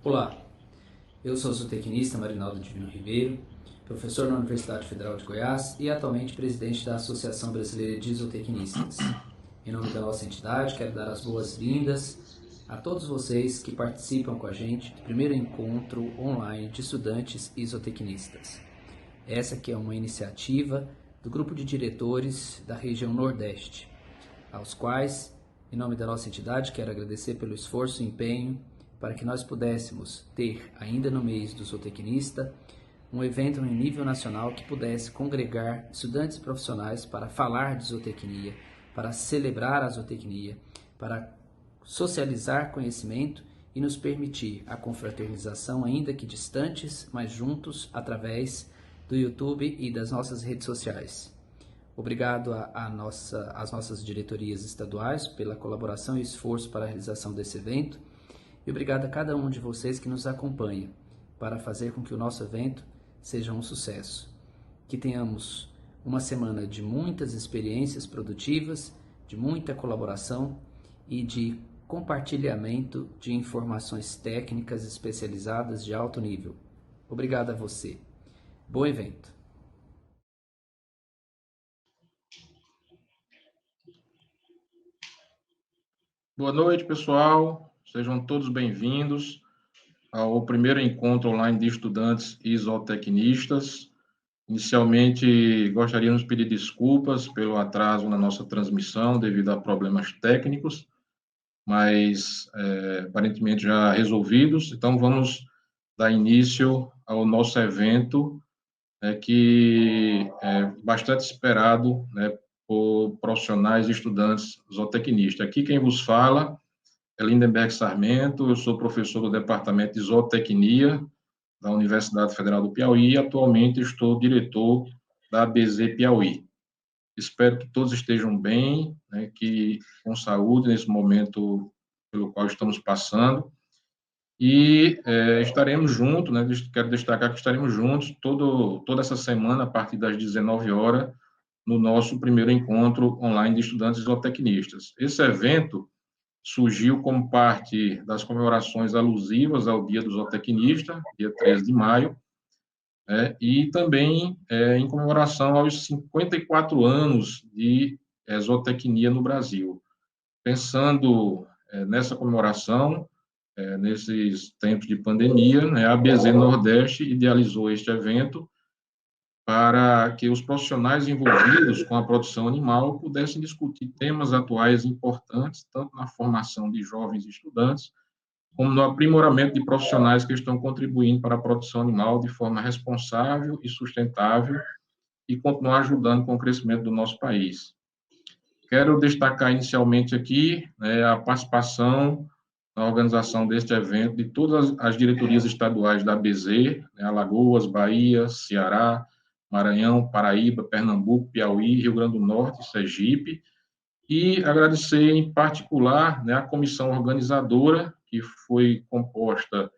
Olá, eu sou o zootecnista Marinaldo Divino Ribeiro, professor na Universidade Federal de Goiás e atualmente presidente da Associação Brasileira de Zootecnistas. Em nome da nossa entidade, quero dar as boas-vindas a todos vocês que participam com a gente do primeiro encontro online de estudantes e zootecnistas. Essa que é uma iniciativa do grupo de diretores da região Nordeste, aos quais, em nome da nossa entidade, quero agradecer pelo esforço e empenho para que nós pudéssemos ter, ainda no mês do zootecnista, um evento em nível nacional que pudesse congregar estudantes e profissionais para falar de zootecnia, para celebrar a zootecnia, para socializar conhecimento e nos permitir a confraternização, ainda que distantes, mas juntos, através do YouTube e das nossas redes sociais. Obrigado às nossas diretorias estaduais pela colaboração e esforço para a realização desse evento e obrigado a cada um de vocês que nos acompanha para fazer com que o nosso evento seja um sucesso. Que tenhamos uma semana de muitas experiências produtivas, de muita colaboração e de compartilhamento de informações técnicas especializadas de alto nível. Obrigado a você. Bom evento! Boa noite, pessoal. Sejam todos bem-vindos ao primeiro encontro online de estudantes e zootecnistas. Inicialmente, gostaríamos de pedir desculpas pelo atraso na nossa transmissão devido a problemas técnicos, mas aparentemente já resolvidos. Então, vamos dar início ao nosso evento, que é bastante esperado, né, por profissionais e estudantes zootecnistas. Aqui quem vos fala é Lindenberg Sarmento, eu sou professor do Departamento de Zootecnia da Universidade Federal do Piauí e atualmente estou diretor da ABZ Piauí. Espero que todos estejam bem, né, que com saúde nesse momento pelo qual estamos passando. E estaremos juntos, né, quero destacar que estaremos juntos toda essa semana, a partir das 19 horas, no nosso primeiro encontro online de estudantes zootecnistas. Esse evento surgiu como parte das comemorações alusivas ao Dia do Zootecnista, dia 13 de maio, e também em comemoração aos 54 anos de zootecnia no Brasil. Pensando nessa comemoração, nesses tempos de pandemia, né, a ABZ Nordeste idealizou este evento para que os profissionais envolvidos com a produção animal pudessem discutir temas atuais importantes, tanto na formação de jovens estudantes, como no aprimoramento de profissionais que estão contribuindo para a produção animal de forma responsável e sustentável e continuar ajudando com o crescimento do nosso país. Quero destacar inicialmente aqui, né, a participação na organização deste evento de todas as diretorias estaduais da ABZ, né, Alagoas, Bahia, Ceará, Maranhão, Paraíba, Pernambuco, Piauí, Rio Grande do Norte, Sergipe, e agradecer em particular, né, a comissão organizadora, que foi composta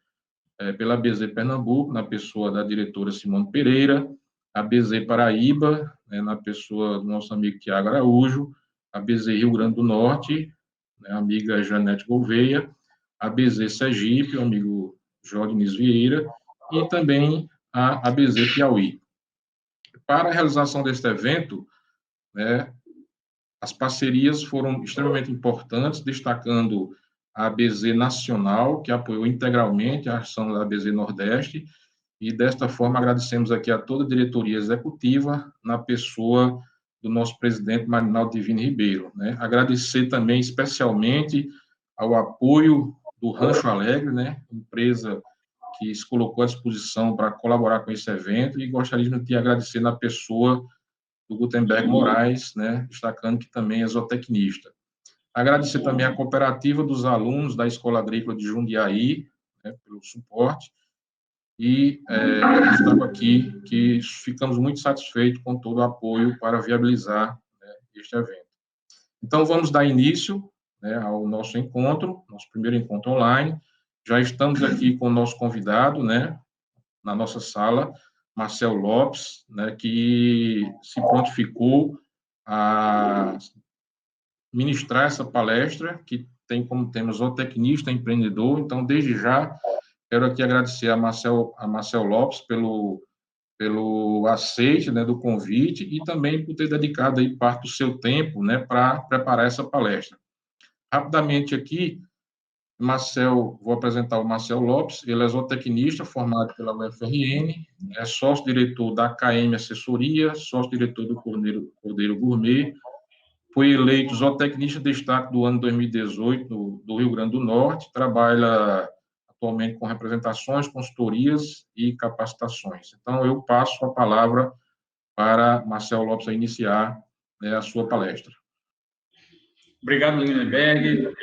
pela ABZ Pernambuco, na pessoa da diretora Simone Pereira, a ABZ Paraíba, né, na pessoa do nosso amigo Tiago Araújo, a ABZ Rio Grande do Norte, né, a amiga Janete Gouveia, a ABZ Sergipe, o amigo Jorge Vieira, e também a ABZ Piauí. Para a realização deste evento, né, as parcerias foram extremamente importantes, destacando a ABZ Nacional, que apoiou integralmente a ação da ABZ Nordeste, e desta forma agradecemos aqui a toda a diretoria executiva, na pessoa do nosso presidente Marinaldo Divino Ribeiro. Né? Agradecer também especialmente ao apoio do Rancho Alegre, né? Empresa que se colocou à disposição para colaborar com esse evento, e gostaríamos de agradecer na pessoa do Gutenberg Moraes, né, destacando que também é zootecnista. Agradecer também a cooperativa dos alunos da Escola Agrícola de Jundiaí, né, pelo suporte, e destaco aqui que ficamos muito satisfeitos com todo o apoio para viabilizar, né, este evento. Então, vamos dar início, né, ao nosso encontro, nosso primeiro encontro online. Já estamos aqui com o nosso convidado, né, na nossa sala, Marcel Lopes, né, que se prontificou a ministrar essa palestra, que tem como tema zootecnista empreendedor. Então, desde já, Quero aqui agradecer a Marcel Lopes pelo aceite, né, do convite e também por ter dedicado aí parte do seu tempo, né, para preparar essa palestra. Rapidamente aqui, vou apresentar o Marcel Lopes, ele é zootecnista formado pela UFRN, é sócio-diretor da KM Assessoria, sócio-diretor do Cordeiro Gourmet, foi eleito zootecnista de destaque do ano 2018 do Rio Grande do Norte, trabalha atualmente com representações, consultorias e capacitações. Então, eu passo a palavra para Marcel Lopes a iniciar, né, a sua palestra. Obrigado, Lindenberg.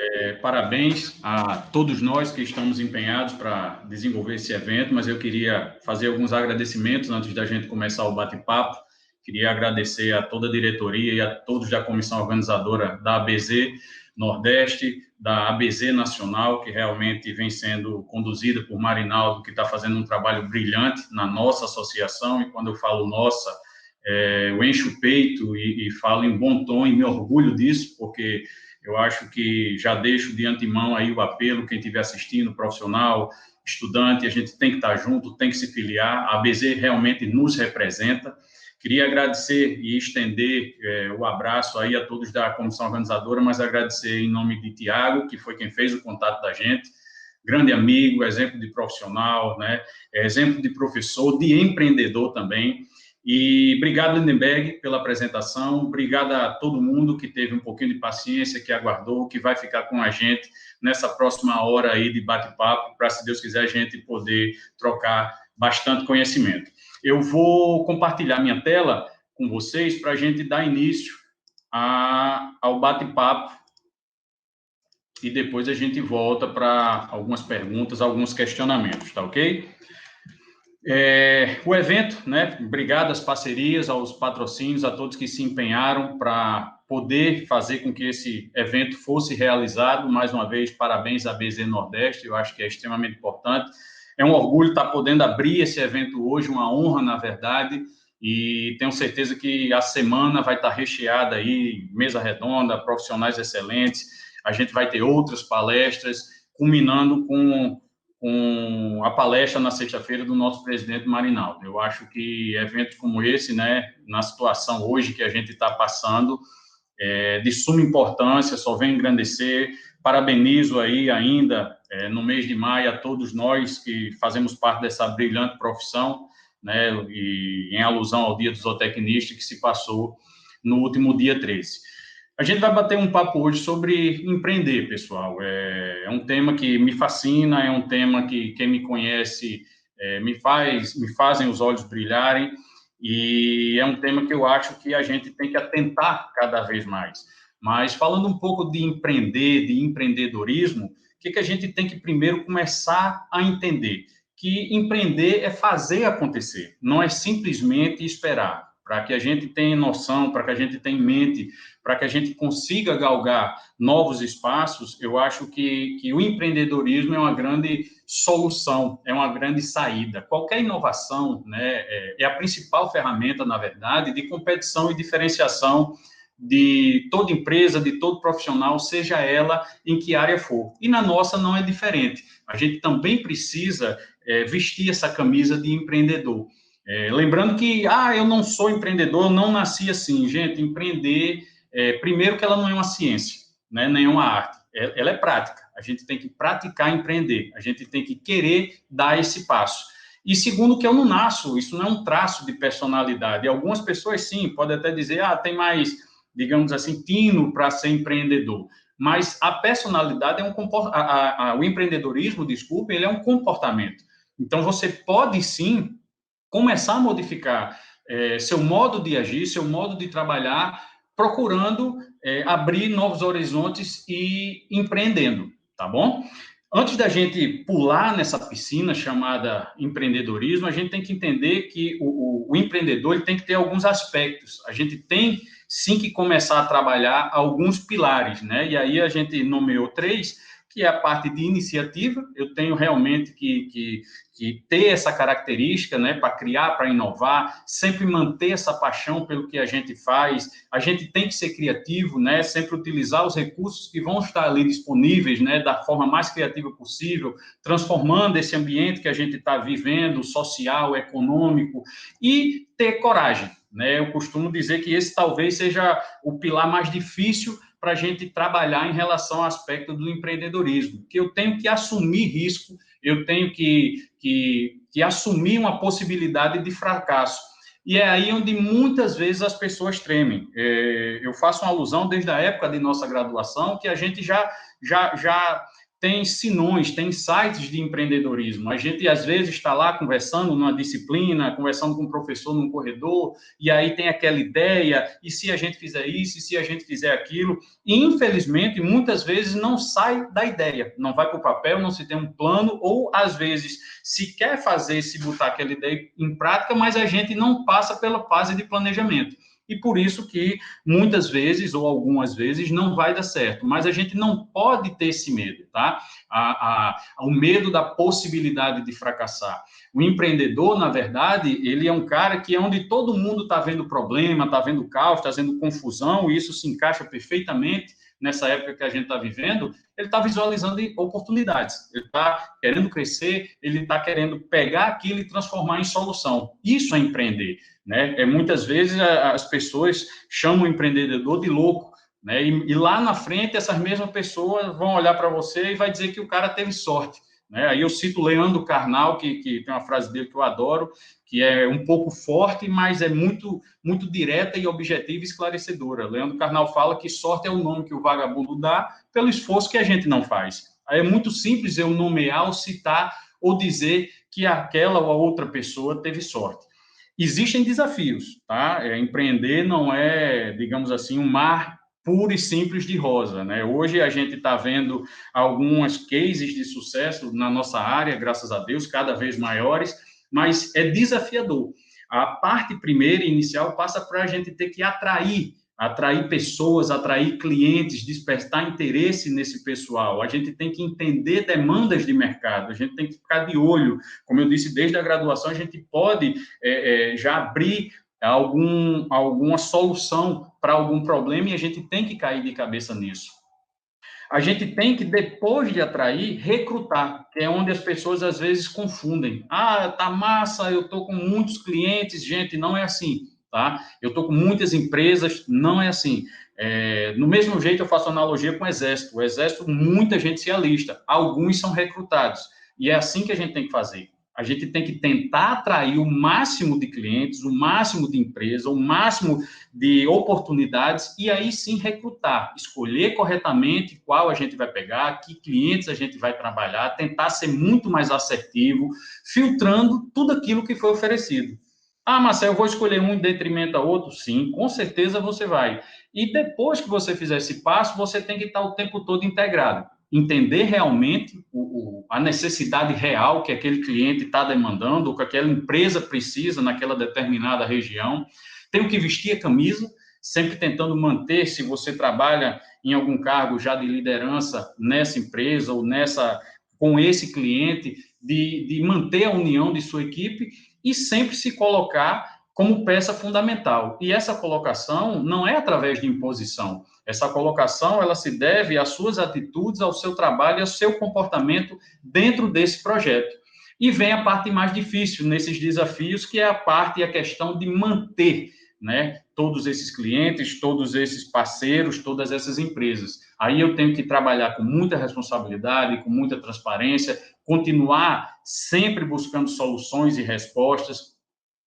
Parabéns a todos nós que estamos empenhados para desenvolver esse evento, mas eu queria fazer alguns agradecimentos antes da gente começar o bate-papo. Queria agradecer a toda a diretoria e a todos da comissão organizadora da ABZ Nordeste, da ABZ Nacional, que realmente vem sendo conduzida por Marinaldo, que está fazendo um trabalho brilhante na nossa associação, e quando eu falo nossa, eu encho o peito e falo em bom tom e me orgulho disso, porque eu acho que já deixo de antemão aí o apelo, quem estiver assistindo, profissional, estudante, a gente tem que estar junto, tem que se filiar, a ABZ realmente nos representa. Queria agradecer e estender o abraço aí a todos da comissão organizadora, mas agradecer em nome de Tiago, que foi quem fez o contato da gente, grande amigo, exemplo de profissional, né? Exemplo de professor, de empreendedor também. E obrigado, Lindenberg, pela apresentação, obrigado a todo mundo que teve um pouquinho de paciência, que aguardou, que vai ficar com a gente nessa próxima hora aí de bate-papo, para, se Deus quiser, a gente poder trocar bastante conhecimento. Eu vou compartilhar minha tela com vocês para a gente dar início ao bate-papo e depois a gente volta para algumas perguntas, alguns questionamentos, tá ok? O evento, né? Obrigado às parcerias, aos patrocínios, a todos que se empenharam para poder fazer com que esse evento fosse realizado. Mais uma vez, parabéns à ABZ Nordeste, eu acho que é extremamente importante. É um orgulho estar podendo abrir esse evento hoje, uma honra, na verdade, e tenho certeza que a semana vai estar recheada aí, mesa redonda, profissionais excelentes, a gente vai ter outras palestras, culminando com a palestra na sexta-feira do nosso presidente Marinaldo. Eu acho que eventos como esse, né, na situação hoje que a gente está passando, de suma importância, só vem engrandecer. Parabenizo aí ainda, no mês de maio, a todos nós que fazemos parte dessa brilhante profissão, né, e em alusão ao Dia do Zootecnista que se passou no último dia 13. A gente vai bater um papo hoje sobre empreender, pessoal. É um tema que me fascina, é um tema que quem me conhece me fazem os olhos brilharem, e é um tema que eu acho que a gente tem que atentar cada vez mais. Mas falando um pouco de empreender, de empreendedorismo, o que a gente tem que primeiro começar a entender? Que empreender é fazer acontecer, não é simplesmente esperar. Para que a gente tenha noção, para que a gente tenha em mente, para que a gente consiga galgar novos espaços, eu acho que o empreendedorismo é uma grande solução, é uma grande saída. Qualquer inovação, né, é a principal ferramenta, na verdade, de competição e diferenciação de toda empresa, de todo profissional, seja ela em que área for. E na nossa não é diferente. A gente também precisa vestir essa camisa de empreendedor. Lembrando que, eu não sou empreendedor, eu não nasci assim. Gente, empreender, primeiro que ela não é uma ciência, né, nem uma arte, ela é prática. A gente tem que praticar empreender, a gente tem que querer dar esse passo. E segundo que eu não nasço, isso não é um traço de personalidade. E algumas pessoas, sim, podem até dizer, tem mais, digamos assim, tino para ser empreendedor. Mas a personalidade é o empreendedorismo, desculpe, ele é um comportamento. Então, você pode, sim, começar a modificar seu modo de agir, seu modo de trabalhar, procurando abrir novos horizontes e empreendendo, tá bom? Antes da gente pular nessa piscina chamada empreendedorismo, a gente tem que entender que o empreendedor ele tem que ter alguns aspectos. A gente tem, sim, que começar a trabalhar alguns pilares, né? E aí a gente nomeou 3, que é a parte de iniciativa. Eu tenho realmente que ter essa característica, né, para criar, para inovar, sempre manter essa paixão pelo que a gente faz. A gente tem que ser criativo, né, sempre utilizar os recursos que vão estar ali disponíveis, né, da forma mais criativa possível, transformando esse ambiente que a gente está vivendo, social, econômico, e ter coragem, né? Eu costumo dizer que esse talvez seja o pilar mais difícil para a gente trabalhar em relação ao aspecto do empreendedorismo, que eu tenho que assumir risco, eu tenho que assumir uma possibilidade de fracasso. E é aí onde muitas vezes as pessoas tremem. Eu faço uma alusão desde a época de nossa graduação, que a gente já tem sinões, tem sites de empreendedorismo. A gente, às vezes, está lá conversando numa disciplina, conversando com um professor num corredor, e aí tem aquela ideia, e se a gente fizer isso, e se a gente fizer aquilo, e, infelizmente, muitas vezes não sai da ideia, não vai para o papel, não se tem um plano, ou, às vezes, se quer fazer, se botar aquela ideia em prática, mas a gente não passa pela fase de planejamento. E por isso que muitas vezes, ou algumas vezes, não vai dar certo. Mas a gente não pode ter esse medo, tá? O medo da possibilidade de fracassar. O empreendedor, na verdade, ele é um cara que é onde todo mundo está vendo problema, está vendo caos, está vendo confusão, e isso se encaixa perfeitamente nessa época que a gente está vivendo. Ele está visualizando oportunidades, ele está querendo crescer, ele está querendo pegar aquilo e transformar em solução. Isso é empreender, né? Muitas vezes as pessoas chamam o empreendedor de louco, né? E lá na frente essas mesmas pessoas vão olhar para você e vai dizer que o cara teve sorte, né? Aí eu cito Leandro Carnal, que tem uma frase dele que eu adoro, que é um pouco forte, mas é muito, muito direta e objetiva e esclarecedora. Leandro Carnal fala que sorte é o nome que o vagabundo dá pelo esforço que a gente não faz. Aí é muito simples eu nomear, ou citar, ou dizer que aquela ou a outra pessoa teve sorte. Existem desafios, tá? Empreender não é, digamos assim, um mar puro e simples de rosa, né? Hoje a gente está vendo algumas cases de sucesso na nossa área, graças a Deus, cada vez maiores, mas é desafiador. A parte primeira e inicial passa para a gente ter que atrair pessoas, atrair clientes, despertar interesse nesse pessoal. A gente tem que entender demandas de mercado, a gente tem que ficar de olho. Como eu disse, desde a graduação, a gente pode já abrir alguma solução para algum problema e a gente tem que cair de cabeça nisso. A gente tem que, depois de atrair, recrutar, que é onde as pessoas às vezes confundem. Ah, tá massa, eu estou com muitos clientes. Gente, não é assim, tá? Eu estou com muitas empresas, não é assim. No mesmo jeito, eu faço analogia com o Exército. O Exército, muita gente se alista, alguns são recrutados. E é assim que a gente tem que fazer. A gente tem que tentar atrair o máximo de clientes, o máximo de empresas, o máximo de oportunidades e aí sim recrutar, escolher corretamente qual a gente vai pegar, que clientes a gente vai trabalhar, tentar ser muito mais assertivo, filtrando tudo aquilo que foi oferecido. Ah, Marcelo, eu vou escolher um em detrimento a outro? Sim, com certeza você vai. E depois que você fizer esse passo, você tem que estar o tempo todo integrado. Entender realmente a necessidade real que aquele cliente está demandando, ou que aquela empresa precisa naquela determinada região. Tenho que vestir a camisa, sempre tentando manter, se você trabalha em algum cargo já de liderança nessa empresa ou com esse cliente, de manter a união de sua equipe e sempre se colocar como peça fundamental. E essa colocação não é através de imposição. Essa colocação, ela se deve às suas atitudes, ao seu trabalho e ao seu comportamento dentro desse projeto. E vem a parte mais difícil nesses desafios, que é a parte e a questão de manter, né, todos esses clientes, todos esses parceiros, todas essas empresas. Aí eu tenho que trabalhar com muita responsabilidade, com muita transparência, continuar sempre buscando soluções e respostas,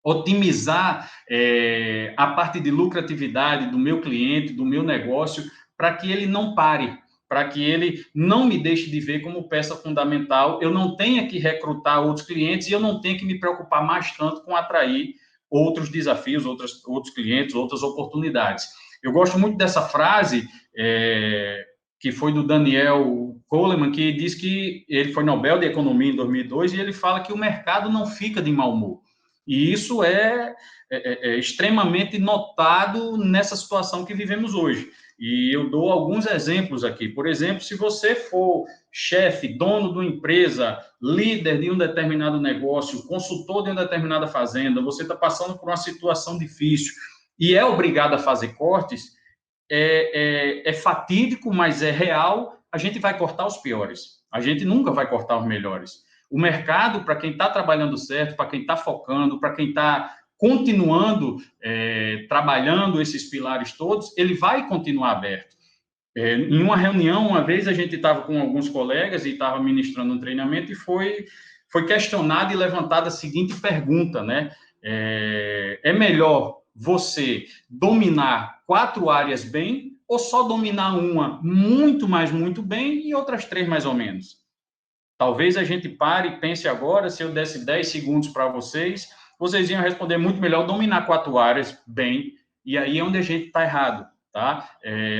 otimizar a parte de lucratividade do meu cliente, do meu negócio, para que ele não pare, para que ele não me deixe de ver como peça fundamental, eu não tenha que recrutar outros clientes e eu não tenha que me preocupar mais tanto com atrair outros desafios, outros clientes, outras oportunidades. Eu gosto muito dessa frase, que foi do Daniel Goleman, que diz que ele foi Nobel de Economia em 2002, e ele fala que o mercado não fica de mau humor. E isso é extremamente notado nessa situação que vivemos hoje. E eu dou alguns exemplos aqui. Por exemplo, se você for chefe, dono de uma empresa, líder de um determinado negócio, consultor de uma determinada fazenda, você está passando por uma situação difícil e é obrigado a fazer cortes, é fatídico, mas é real, a gente vai cortar os piores. A gente nunca vai cortar os melhores. O mercado, para quem está trabalhando certo, para quem está focando, para quem está continuando trabalhando esses pilares todos, ele vai continuar aberto. Em uma reunião, uma vez, a gente estava com alguns colegas e estava ministrando um treinamento e foi questionada e levantada a seguinte pergunta, né? É melhor você dominar 4 áreas bem ou só dominar uma muito, mas muito bem e outras 3 mais ou menos? Talvez a gente pare e pense agora, se eu desse 10 segundos para vocês iam responder muito melhor dominar 4 áreas bem, e aí é onde a gente está errado, tá?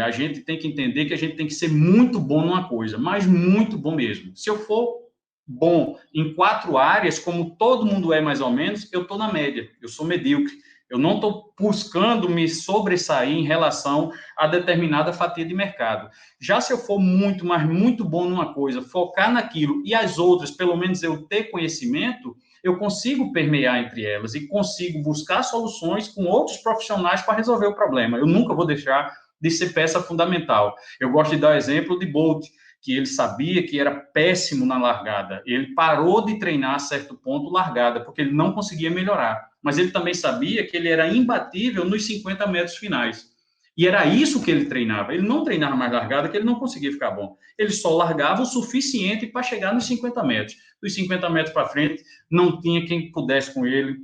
A gente tem que entender que a gente tem que ser muito bom numa coisa, mas muito bom mesmo. Se eu for bom em 4 áreas, como todo mundo é mais ou menos, eu estou na média, eu sou medíocre. Eu não estou buscando me sobressair em relação a determinada fatia de mercado. Já se eu for muito, mas muito bom numa coisa, focar naquilo e as outras, pelo menos eu ter conhecimento, eu consigo permear entre elas e consigo buscar soluções com outros profissionais para resolver o problema. Eu nunca vou deixar de ser peça fundamental. Eu gosto de dar o exemplo de Bolt, que ele sabia que era péssimo na largada. Ele parou de treinar a certo ponto largada, porque ele não conseguia melhorar. Mas ele também sabia que ele era imbatível nos 50 metros finais. E era isso que ele treinava. Ele não treinava mais largada, porque ele não conseguia ficar bom. Ele só largava o suficiente para chegar nos 50 metros. Dos 50 metros para frente, não tinha quem pudesse com ele.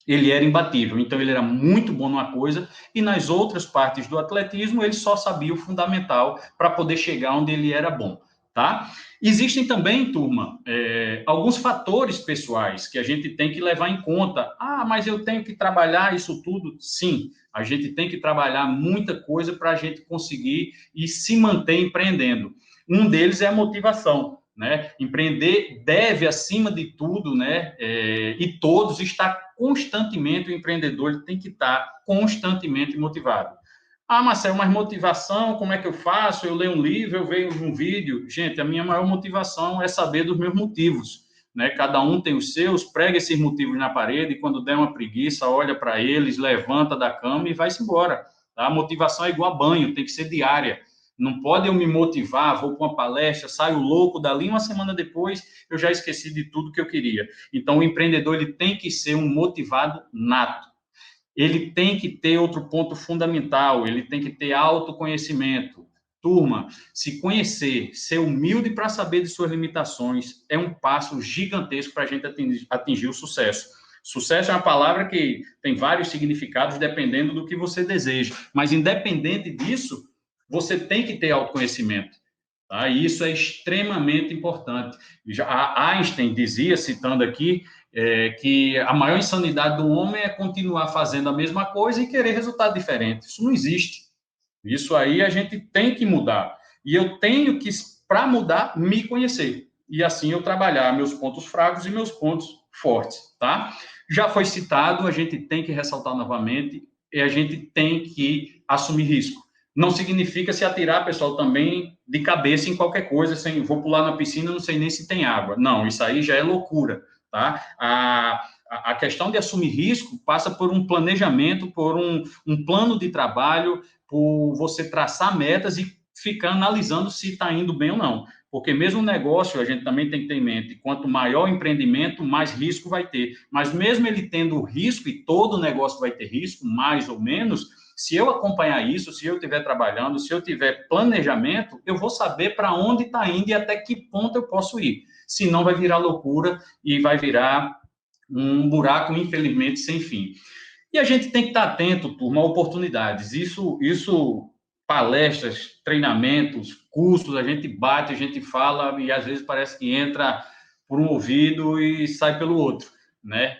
Ele era imbatível. Então, ele era muito bom numa coisa e nas outras partes do atletismo, ele só sabia o fundamental para poder chegar onde ele era bom, tá? Existem também, turma, alguns fatores pessoais que a gente tem que levar em conta. Ah, mas eu tenho que trabalhar isso tudo? Sim, a gente tem que trabalhar muita coisa para a gente conseguir e se manter empreendendo. Um deles é a motivação, né? Empreender deve, acima de tudo, né? E todos, estar constantemente, o empreendedor ele tem que estar constantemente motivado. Ah, Marcelo, mas motivação, como é que eu faço? Eu leio um livro, eu vejo um vídeo. Gente, a minha maior motivação é saber dos meus motivos, né? Cada um tem os seus, prega esses motivos na parede e quando der uma preguiça, olha para eles, levanta da cama e vai-se embora. Tá? A motivação é igual a banho, tem que ser diária. Não pode eu me motivar, vou para uma palestra, saio louco dali, uma semana depois eu já esqueci de tudo que eu queria. Então, o empreendedor ele tem que ser um motivado nato. Ele tem que ter outro ponto fundamental, ele tem que ter autoconhecimento. Turma, se conhecer, ser humilde para saber de suas limitações, é um passo gigantesco para a gente atingir o sucesso. Sucesso é uma palavra que tem vários significados dependendo do que você deseja, mas independente disso, você tem que ter autoconhecimento. Tá? E isso é extremamente importante. Já Einstein dizia, citando aqui, que a maior insanidade do homem é continuar fazendo a mesma coisa e querer resultado diferente. Isso não existe. Isso aí a gente tem que mudar. E eu tenho que, para mudar, me conhecer. E assim eu trabalhar meus pontos fracos e meus pontos fortes. Tá? Já foi citado, a gente tem que ressaltar novamente, e a gente tem que assumir risco. Não significa se atirar, pessoal, também de cabeça em qualquer coisa, sem vou pular na piscina, não sei nem se tem água. Não, isso aí já é loucura, tá? A questão de assumir risco passa por um planejamento, por um plano de trabalho, por você traçar metas e ficar analisando se está indo bem ou não. Porque mesmo o negócio, a gente também tem que ter em mente, quanto maior o empreendimento, mais risco vai ter. Mas mesmo ele tendo risco, e todo negócio vai ter risco, mais ou menos, se eu acompanhar isso, se eu estiver trabalhando, se eu tiver planejamento, eu vou saber para onde está indo e até que ponto eu posso ir. Senão vai virar loucura e vai virar um buraco, infelizmente, sem fim. E a gente tem que estar atento, turma, a oportunidades. Isso palestras, treinamentos, cursos, a gente bate, a gente fala e às vezes parece que entra por um ouvido e sai pelo outro, né?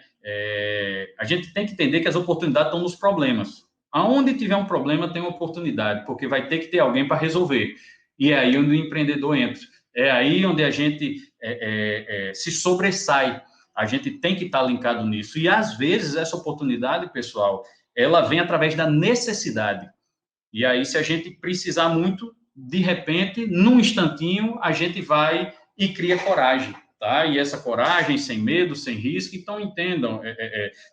A gente tem que entender que as oportunidades estão nos problemas. Aonde tiver um problema, tem uma oportunidade, porque vai ter que ter alguém para resolver. E é aí onde o empreendedor entra. É aí onde a gente se sobressai. A gente tem que estar linkado nisso. E, às vezes, essa oportunidade, pessoal, ela vem através da necessidade. E aí, se a gente precisar muito, de repente, num instantinho, a gente vai e cria coragem, tá? E essa coragem, sem medo, sem risco. Então, entendam,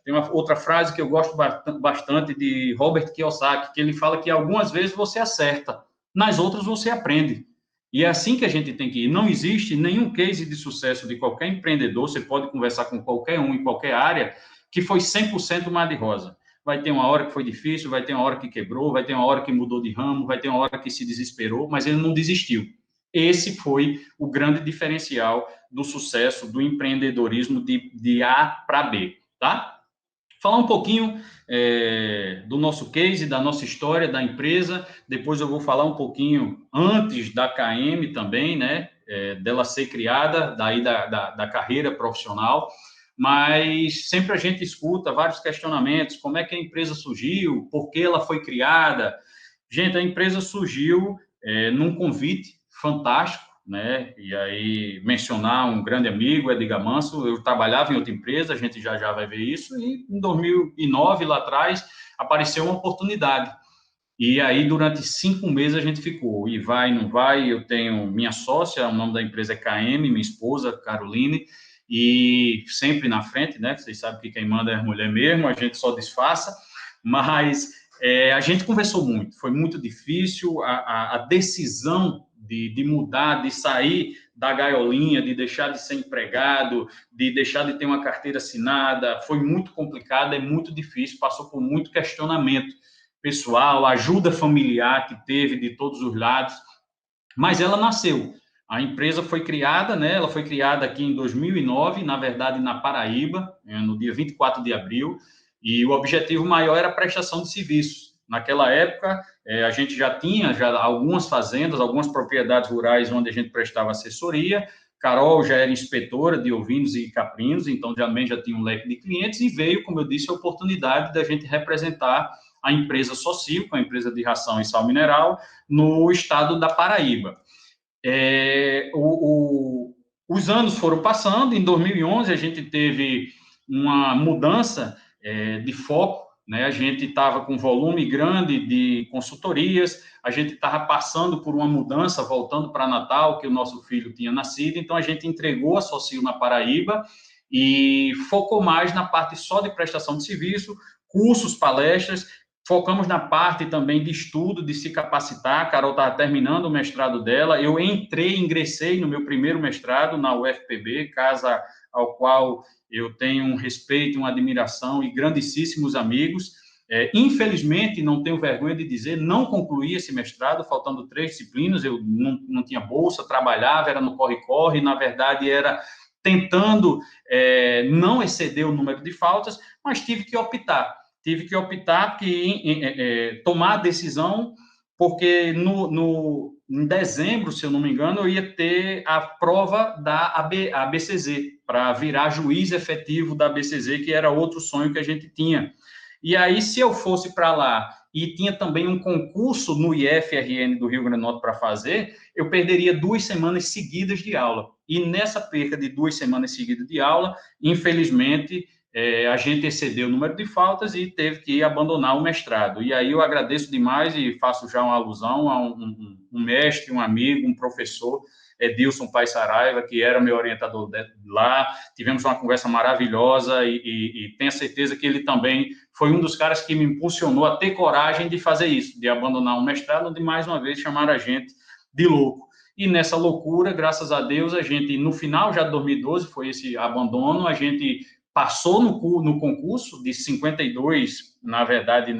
tem uma outra frase que eu gosto bastante de Robert Kiyosaki, que ele fala que algumas vezes você acerta, nas outras você aprende. E é assim que a gente tem que ir. Não existe nenhum case de sucesso de qualquer empreendedor, você pode conversar com qualquer um em qualquer área, que foi 100% mar de rosa. Vai ter uma hora que foi difícil, vai ter uma hora que quebrou, vai ter uma hora que mudou de ramo, vai ter uma hora que se desesperou, mas ele não desistiu. Esse foi o grande diferencial do sucesso do empreendedorismo de A para B, tá? Falar um pouquinho do nosso case, da nossa história, da empresa. Depois eu vou falar um pouquinho antes da KM também, né? Dela ser criada, daí da carreira profissional. Mas sempre a gente escuta vários questionamentos, como é que a empresa surgiu, por que ela foi criada. Gente, a empresa surgiu num convite fantástico, né? E aí mencionar um grande amigo, Edgar Manso. Eu trabalhava em outra empresa, a gente já vai ver isso, e em 2009, lá atrás, apareceu uma oportunidade. E aí, durante 5 meses, a gente ficou, e vai, não vai. Eu tenho minha sócia, o nome da empresa é KM, minha esposa, Caroline, e sempre na frente, né? Vocês sabem que quem manda é a mulher mesmo, a gente só disfarça, mas a gente conversou muito, foi muito difícil, a decisão de mudar, de sair da gaiolinha, de deixar de ser empregado, de deixar de ter uma carteira assinada, foi muito complicado, é muito difícil, passou por muito questionamento pessoal, ajuda familiar que teve de todos os lados, mas ela nasceu. A empresa foi criada, né? Ela foi criada aqui em 2009, na verdade, na Paraíba, no dia 24 de abril, e o objetivo maior era a prestação de serviços. Naquela época, a gente já tinha algumas fazendas, algumas propriedades rurais onde a gente prestava assessoria. Carol já era inspetora de ovinos e caprinos, então também já tinha um leque de clientes, e veio, como eu disse, a oportunidade da gente representar a empresa Socio, a empresa de ração e sal mineral, no estado da Paraíba. Os anos foram passando. Em 2011, a gente teve uma mudança de foco, né? A gente estava com volume grande de consultorias, a gente estava passando por uma mudança, voltando para Natal, que o nosso filho tinha nascido, então a gente entregou a Socio na Paraíba e focou mais na parte só de prestação de serviço, cursos, palestras. Focamos na parte também de estudo, de se capacitar. A Carol estava terminando o mestrado dela. Eu ingressei no meu primeiro mestrado na UFPB, casa ao qual eu tenho um respeito, uma admiração e grandíssimos amigos. Infelizmente, não tenho vergonha de dizer, não concluí esse mestrado, faltando 3 disciplinas. Eu não tinha bolsa, trabalhava, era no corre-corre, na verdade era tentando não exceder o número de faltas, mas tive que optar tomar a decisão, porque em dezembro, se eu não me engano, eu ia ter a prova da ABCZ, para virar juiz efetivo da ABCZ, que era outro sonho que a gente tinha. E aí, se eu fosse para lá, e tinha também um concurso no IFRN do Rio Grande do Norte para fazer, eu perderia 2 semanas seguidas de aula. E nessa perca de 2 semanas seguidas de aula, infelizmente, a gente excedeu o número de faltas e teve que abandonar o mestrado. E aí eu agradeço demais e faço já uma alusão a um mestre, um amigo, um professor, Edilson Paes Saraiva, que era meu orientador lá. Tivemos uma conversa maravilhosa e tenho certeza que ele também foi um dos caras que me impulsionou a ter coragem de fazer isso, de abandonar um mestrado, de mais uma vez chamar a gente de louco. E nessa loucura, graças a Deus, a gente, no final já de 2012, foi esse abandono, a gente passou no concurso de 52, na verdade,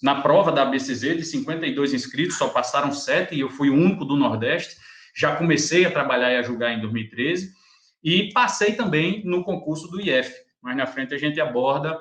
na prova da ABCZ, de 52 inscritos, só passaram 7, e eu fui o único do Nordeste. Já comecei a trabalhar e a julgar em 2013, e passei também no concurso do IF, mas na frente a gente aborda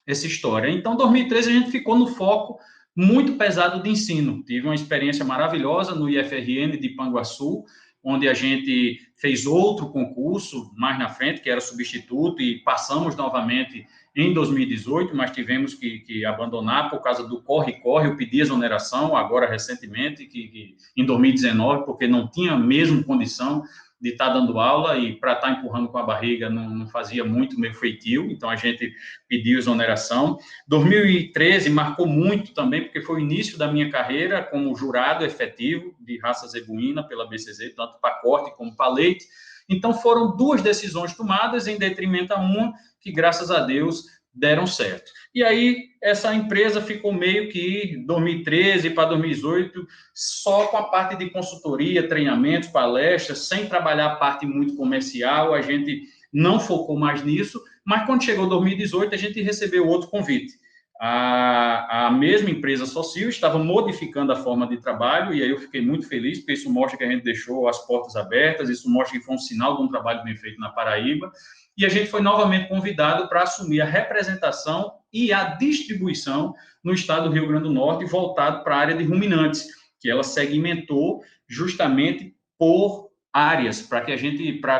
essa história. Então, em 2013, a gente ficou no foco muito pesado de ensino. Tive uma experiência maravilhosa no IFRN de Panguaçu, onde a gente fez outro concurso mais na frente, que era substituto, e passamos novamente em 2018, mas tivemos que abandonar por causa do corre-corre. Eu pedi exoneração agora recentemente, que em 2019, porque não tinha mesmo condição de estar dando aula, e para estar empurrando com a barriga não fazia muito meu feitio, então a gente pediu exoneração. 2013 marcou muito também, porque foi o início da minha carreira como jurado efetivo de raça zebuína pela BCZ, tanto para corte como para leite. Então, foram 2 decisões tomadas em detrimento a uma, que, graças a Deus, deram certo. E aí, essa empresa ficou meio que 2013 para 2018, só com a parte de consultoria, treinamentos, palestras, sem trabalhar a parte muito comercial. A gente não focou mais nisso, mas quando chegou 2018, a gente recebeu outro convite. A mesma empresa Socil estava modificando a forma de trabalho, e aí eu fiquei muito feliz, porque isso mostra que a gente deixou as portas abertas, isso mostra que foi um sinal de um trabalho bem feito na Paraíba, e a gente foi novamente convidado para assumir a representação e a distribuição no estado do Rio Grande do Norte, voltado para a área de ruminantes, que ela segmentou justamente por áreas, para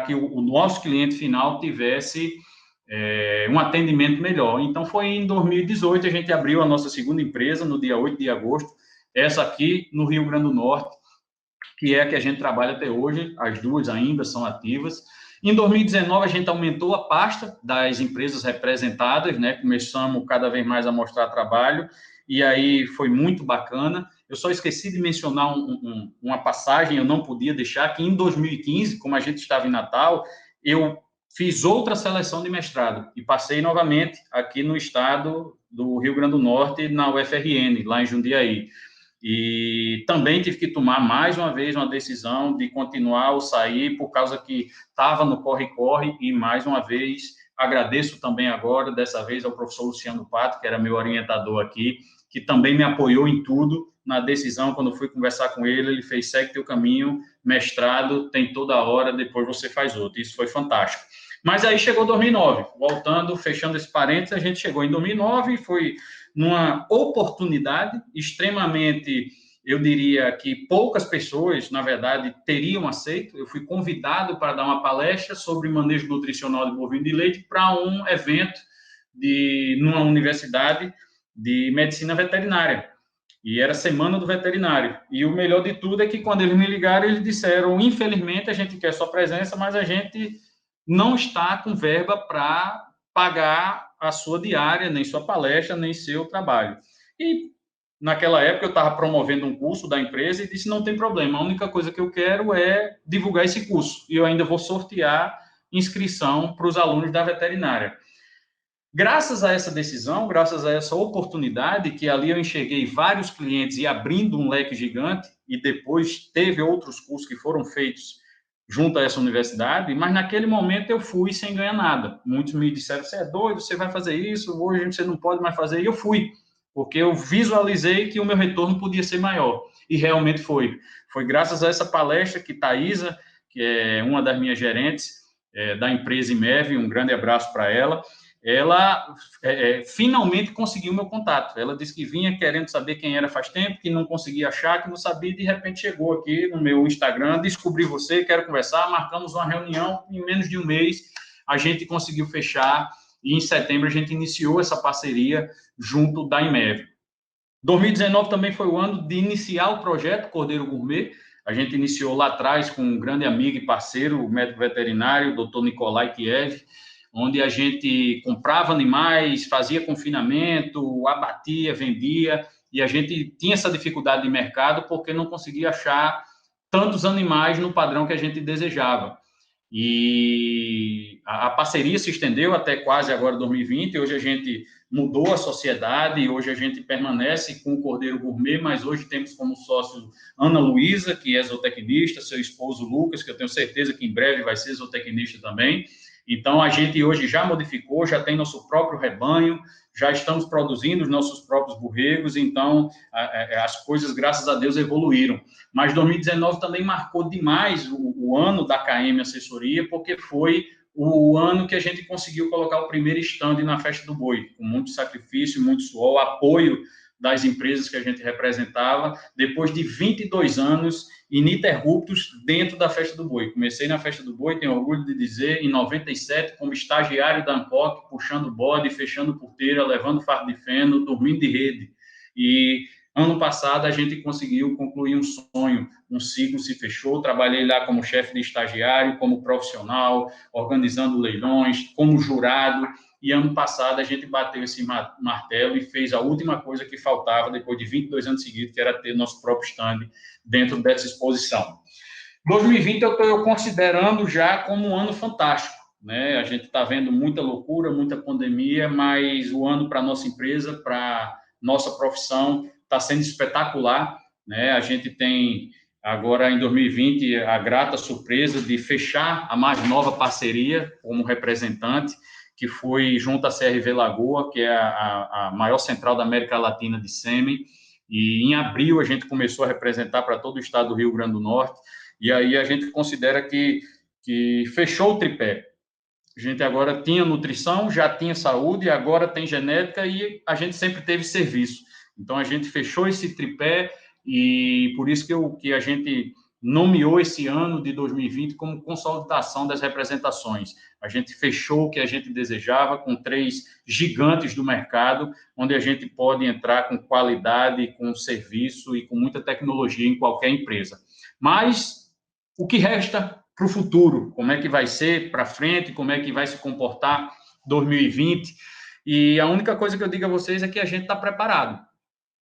que o nosso cliente final tivesse um atendimento melhor. Então, foi em 2018, a gente abriu a nossa segunda empresa, no dia 8 de agosto, essa aqui no Rio Grande do Norte, que é a que a gente trabalha até hoje, as 2 ainda são ativas. Em 2019, a gente aumentou a pasta das empresas representadas, né? Começamos cada vez mais a mostrar trabalho, e aí foi muito bacana. Eu só esqueci de mencionar uma passagem, eu não podia deixar, que em 2015, como a gente estava em Natal, eu fiz outra seleção de mestrado e passei novamente aqui no estado do Rio Grande do Norte, na UFRN, lá em Jundiaí. E também tive que tomar mais uma vez uma decisão de continuar ou sair, por causa que estava no corre-corre, e mais uma vez agradeço também agora, dessa vez, ao professor Luciano Pato, que era meu orientador aqui, que também me apoiou em tudo, na decisão. Quando eu fui conversar com ele, ele fez: segue teu caminho, mestrado, tem toda hora, depois você faz outro. Isso foi fantástico. Mas aí chegou 2009, voltando, fechando esse parênteses, a gente chegou em 2009 e foi numa oportunidade extremamente, eu diria que poucas pessoas, na verdade, teriam aceito. Eu fui convidado para dar uma palestra sobre manejo nutricional de bovino de leite para um evento numa universidade de medicina veterinária. E era Semana do Veterinário. E o melhor de tudo é que, quando eles me ligaram, eles disseram: infelizmente, a gente quer sua presença, mas a gente não está com verba para pagar a sua diária, nem sua palestra, nem seu trabalho. E, naquela época, eu estava promovendo um curso da empresa e disse: não tem problema, a única coisa que eu quero é divulgar esse curso. E eu ainda vou sortear inscrição para os alunos da veterinária. Graças a essa decisão, graças a essa oportunidade, que ali eu enxerguei vários clientes e abrindo um leque gigante, e depois teve outros cursos que foram feitos junto a essa universidade, mas naquele momento eu fui sem ganhar nada. Muitos me disseram: você é doido, você vai fazer isso, hoje você não pode mais fazer. E eu fui, porque eu visualizei que o meu retorno podia ser maior. E realmente foi. Foi graças a essa palestra que Thaisa, que é uma das minhas gerentes da empresa IMEV, um grande abraço para ela finalmente conseguiu meu contato. Ela disse que vinha querendo saber quem era faz tempo, que não conseguia achar, que não sabia, e de repente chegou aqui no meu Instagram: descobri você, quero conversar. Marcamos uma reunião, em menos de um mês a gente conseguiu fechar, e em setembro a gente iniciou essa parceria junto da IMEV. 2019 também foi o ano de iniciar o projeto Cordeiro Gourmet. A gente iniciou lá atrás com um grande amigo e parceiro, o médico veterinário, o Dr. Nicolai Kiev, onde a gente comprava animais, fazia confinamento, abatia, vendia, e a gente tinha essa dificuldade de mercado porque não conseguia achar tantos animais no padrão que a gente desejava. E a parceria se estendeu até quase agora 2020, e hoje a gente mudou a sociedade, e hoje a gente permanece com o Cordeiro Gourmet, mas hoje temos como sócio Ana Luísa, que é zootecnista, seu esposo Lucas, que eu tenho certeza que em breve vai ser zootecnista também. Então, a gente hoje já modificou, já tem nosso próprio rebanho, já estamos produzindo os nossos próprios borregos, então as coisas, graças a Deus, evoluíram. Mas 2019 também marcou demais o ano da KM Assessoria, porque foi o ano que a gente conseguiu colocar o primeiro stand na Festa do Boi, com muito sacrifício, muito suor, apoio das empresas que a gente representava, depois de 22 anos ininterruptos dentro da Festa do Boi. Comecei na Festa do Boi, tenho orgulho de dizer, em 97, como estagiário da ANCOC, puxando bode, fechando porteira, levando fardo de feno, dormindo de rede. E ano passado a gente conseguiu concluir um sonho, um ciclo se fechou, trabalhei lá como chefe de estagiário, como profissional, organizando leilões, como jurado, e ano passado a gente bateu esse martelo e fez a última coisa que faltava depois de 22 anos seguidos, que era ter nosso próprio stand dentro dessa exposição. 2020 eu estou considerando já como um ano fantástico, né? A gente está vendo muita loucura, muita pandemia, mas o ano para a nossa empresa, para nossa profissão, está sendo espetacular, né? A gente tem agora em 2020 a grata surpresa de fechar a mais nova parceria como representante, que foi junto à CRV Lagoa, que é a maior central da América Latina de sêmen, e em abril a gente começou a representar para todo o estado do Rio Grande do Norte, e aí a gente considera que fechou o tripé. A gente agora tinha nutrição, já tinha saúde, agora tem genética e a gente sempre teve serviço. Então, a gente fechou esse tripé e por isso que a gente nomeou esse ano de 2020 como consolidação das representações. A gente fechou o que a gente desejava com 3 gigantes do mercado, onde a gente pode entrar com qualidade, com serviço e com muita tecnologia em qualquer empresa. Mas o que resta para o futuro? Como é que vai ser para frente? Como é que vai se comportar 2020? E a única coisa que eu digo a vocês é que a gente está preparado.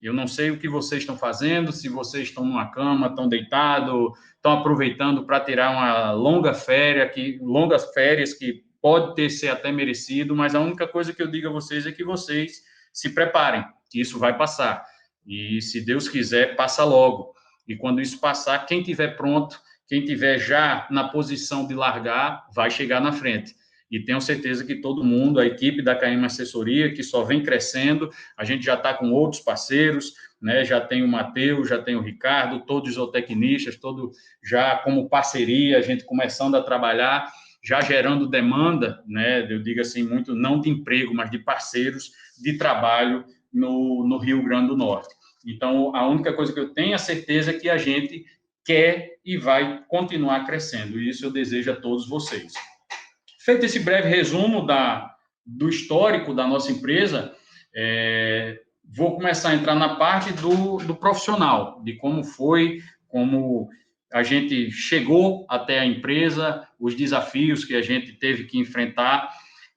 Eu não sei o que vocês estão fazendo, se vocês estão numa cama, estão deitados, estão aproveitando para tirar uma longas férias que pode ser até merecido, mas a única coisa que eu digo a vocês é que vocês se preparem, que isso vai passar. E se Deus quiser, passa logo. E quando isso passar, quem estiver pronto, quem estiver já na posição de largar, vai chegar na frente. E tenho certeza que todo mundo, a equipe da KM Assessoria, que só vem crescendo, a gente já está com outros parceiros, né? Já tem o Matheus, já tem o Ricardo, todos os zootecnistas, todos já como parceria, a gente começando a trabalhar, já gerando demanda, né? Eu digo assim, muito não de emprego, mas de parceiros de trabalho no Rio Grande do Norte. Então, a única coisa que eu tenho a certeza é que a gente quer e vai continuar crescendo, e isso eu desejo a todos vocês. Feito esse breve resumo do histórico da nossa empresa, vou começar a entrar na parte do profissional, de como foi, como a gente chegou até a empresa, os desafios que a gente teve que enfrentar,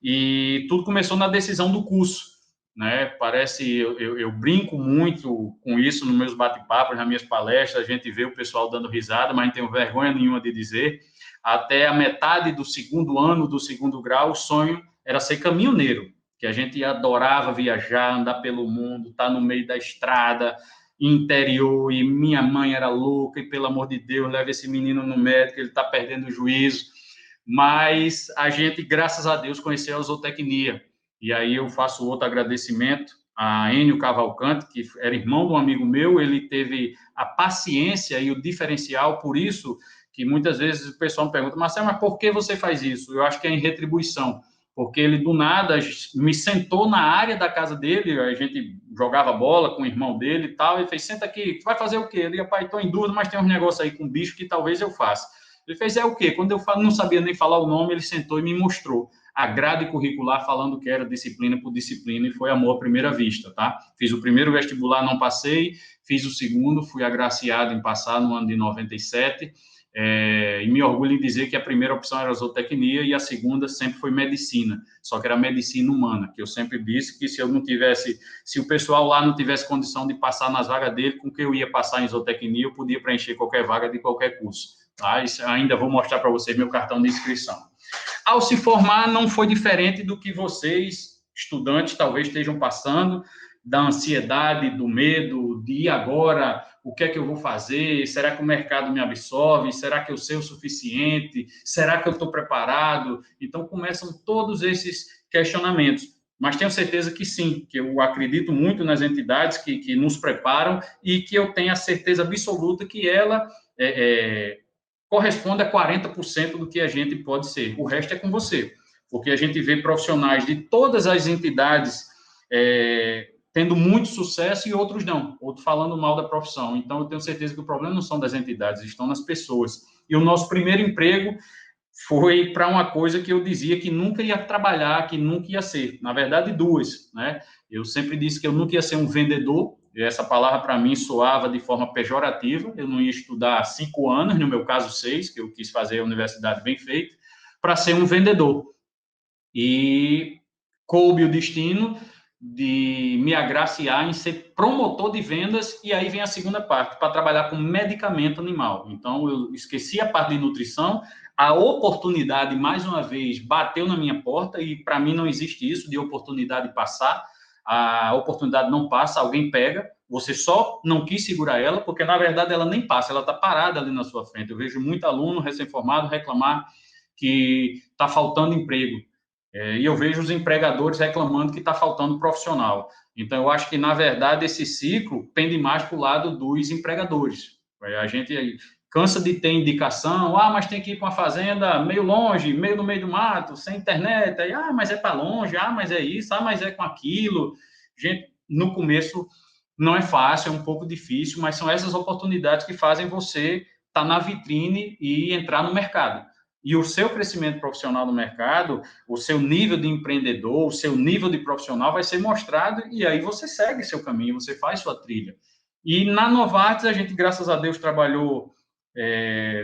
e tudo começou na decisão do curso, né? Parece, eu brinco muito com isso nos meus bate-papos, nas minhas palestras, a gente vê o pessoal dando risada, mas não tenho vergonha nenhuma de dizer. Até a metade do segundo ano do segundo grau, o sonho era ser caminhoneiro, que a gente adorava viajar, andar pelo mundo, estar no meio da estrada, interior, e minha mãe era louca, e pelo amor de Deus, leva esse menino no médico, ele está perdendo o juízo. Mas a gente, graças a Deus, conheceu a zootecnia. E aí eu faço outro agradecimento a Enio Cavalcante, que era irmão de um amigo meu, ele teve a paciência e o diferencial, por isso que muitas vezes o pessoal me pergunta, Marcelo, mas por que você faz isso? Eu acho que é em retribuição, porque ele do nada me sentou na área da casa dele, a gente jogava bola com o irmão dele e tal, ele fez, senta aqui, tu vai fazer o quê? Eu disse, pai, estou em dúvida, mas tem uns negócios aí com bicho que talvez eu faça. Ele fez, o quê? Quando eu não sabia nem falar o nome, ele sentou e me mostrou a grade curricular, falando que era disciplina por disciplina, e foi amor à primeira vista, tá? Fiz o primeiro vestibular, não passei, fiz o segundo, fui agraciado em passar no ano de 97, e me orgulho em dizer que a primeira opção era zootecnia e a segunda sempre foi medicina, só que era medicina humana, que eu sempre disse que se o pessoal lá não tivesse condição de passar nas vagas dele, com que eu ia passar em zootecnia, eu podia preencher qualquer vaga de qualquer curso, tá? Isso, ainda vou mostrar para vocês meu cartão de inscrição. Ao se formar, não foi diferente do que vocês, estudantes, talvez estejam passando, da ansiedade, do medo, de ir agora, o que é que eu vou fazer? Será que o mercado me absorve? Será que eu sei o suficiente? Será que eu estou preparado? Então, começam todos esses questionamentos. Mas tenho certeza que sim, que eu acredito muito nas entidades que nos preparam e que eu tenho a certeza absoluta que ela corresponde a 40% do que a gente pode ser. O resto é com você, porque a gente vê profissionais de todas as entidades tendo muito sucesso e outros não, outros falando mal da profissão. Então, eu tenho certeza que o problema não são das entidades, estão nas pessoas. E o nosso primeiro emprego foi para uma coisa que eu dizia que nunca ia trabalhar, que nunca ia ser. Na verdade, duas, né? Eu sempre disse que eu nunca ia ser um vendedor, e essa palavra para mim soava de forma pejorativa. Eu não ia estudar 5 anos, no meu caso 6, que eu quis fazer a universidade bem feita, para ser um vendedor. E coube o destino de me agraciar em ser promotor de vendas, e aí vem a segunda parte, para trabalhar com medicamento animal. Então, eu esqueci a parte de nutrição, a oportunidade, mais uma vez, bateu na minha porta, e para mim não existe isso de oportunidade passar, a oportunidade não passa, alguém pega, você só não quis segurar ela, porque, na verdade, ela nem passa, ela está parada ali na sua frente. Eu vejo muito aluno recém-formado reclamar que está faltando emprego. E eu vejo os empregadores reclamando que está faltando profissional. Então, eu acho que, na verdade, esse ciclo pende mais para o lado dos empregadores. A gente cansa de ter indicação, mas tem que ir para uma fazenda meio longe, meio no meio do mato, sem internet, aí, mas é para longe, mas é isso, mas é com aquilo. Gente, no começo não é fácil, é um pouco difícil, mas são essas oportunidades que fazem você estar na vitrine e entrar no mercado. E o seu crescimento profissional no mercado, o seu nível de empreendedor, o seu nível de profissional vai ser mostrado, e aí você segue seu caminho, você faz sua trilha. E na Novartis, a gente, graças a Deus, trabalhou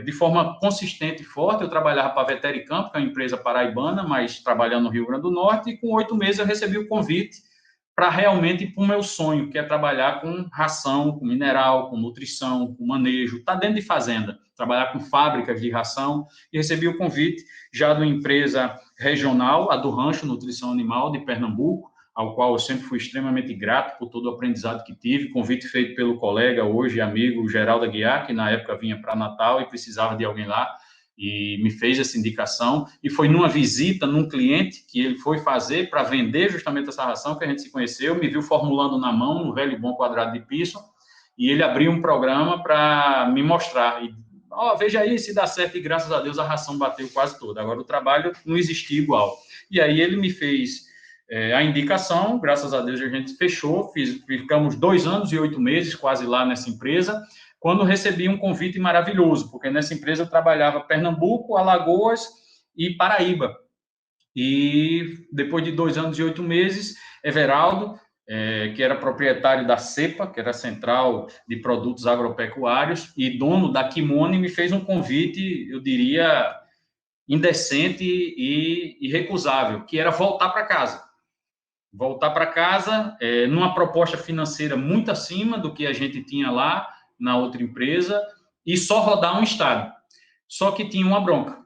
de forma consistente e forte. Eu trabalhava para a Vetericamp, que é uma empresa paraibana, mas trabalhando no Rio Grande do Norte, e com 8 meses eu recebi o convite para realmente ir para o meu sonho, que é trabalhar com ração, com mineral, com nutrição, com manejo, está dentro de fazenda, trabalhar com fábricas de ração, e recebi o convite já de uma empresa regional, a do Rancho Nutrição Animal de Pernambuco, ao qual eu sempre fui extremamente grato por todo o aprendizado que tive, convite feito pelo colega, hoje amigo Geraldo Aguiar, que na época vinha para Natal e precisava de alguém lá, e me fez essa indicação, e foi numa visita num cliente que ele foi fazer para vender justamente essa ração que a gente se conheceu, me viu formulando na mão um velho bom quadrado de Pearson, e ele abriu um programa para me mostrar, e veja aí se dá certo, e graças a Deus a ração bateu quase toda, agora o trabalho não existia igual, e aí ele me fez a indicação, graças a Deus a gente fechou, ficamos 2 anos e 8 meses quase lá nessa empresa, quando recebi um convite maravilhoso, porque nessa empresa eu trabalhava Pernambuco, Alagoas e Paraíba. E depois de 2 anos e 8 meses, Everaldo, que era proprietário da CEPA, que era a Central de Produtos Agropecuários, e dono da Kimone, me fez um convite, eu diria, indecente e irrecusável, que era voltar para casa. Voltar para casa numa proposta financeira muito acima do que a gente tinha lá, na outra empresa, e só rodar um estado. Só que tinha uma bronca.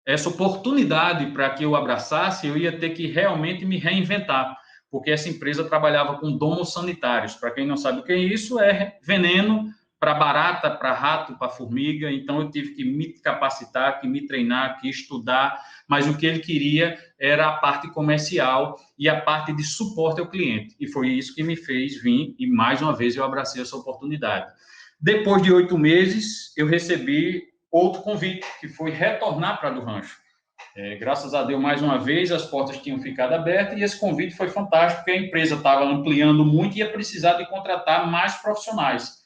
Essa oportunidade para que eu abraçasse, eu ia ter que realmente me reinventar, porque essa empresa trabalhava com domos sanitários. Para quem não sabe o que é isso, é veneno para barata, para rato, para formiga. Então, eu tive que me capacitar, que me treinar, que estudar, mas o que ele queria era a parte comercial e a parte de suporte ao cliente. E foi isso que me fez vir, e mais uma vez eu abracei essa oportunidade. Depois de 8 meses, eu recebi outro convite, que foi retornar para a do Rancho. Graças a Deus, mais uma vez, as portas tinham ficado abertas, e esse convite foi fantástico, porque a empresa estava ampliando muito e ia precisar de contratar mais profissionais.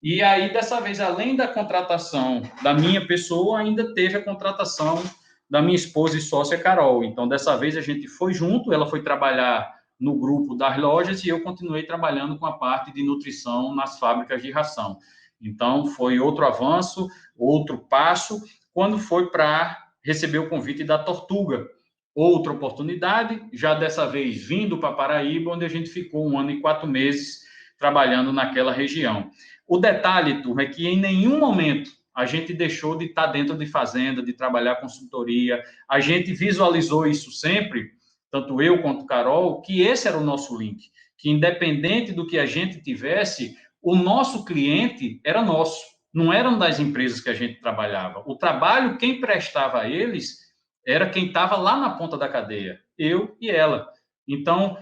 E aí, dessa vez, além da contratação da minha pessoa, ainda teve a contratação da minha esposa e sócia, Carol. Então, dessa vez, a gente foi junto, ela foi trabalhar no grupo das lojas, e eu continuei trabalhando com a parte de nutrição nas fábricas de ração. Então, foi outro avanço, outro passo, quando foi para receber o convite da Tortuga. Outra oportunidade, já dessa vez vindo para Paraíba, onde a gente ficou 1 ano e 4 meses trabalhando naquela região. O detalhe, turma, é que em nenhum momento a gente deixou de estar dentro de fazenda, de trabalhar consultoria. A gente visualizou isso sempre, tanto eu quanto Carol, que esse era o nosso link, que independente do que a gente tivesse, o nosso cliente era nosso, não eram das empresas que a gente trabalhava. O trabalho, quem prestava a eles, era quem estava lá na ponta da cadeia, eu e ela. Então,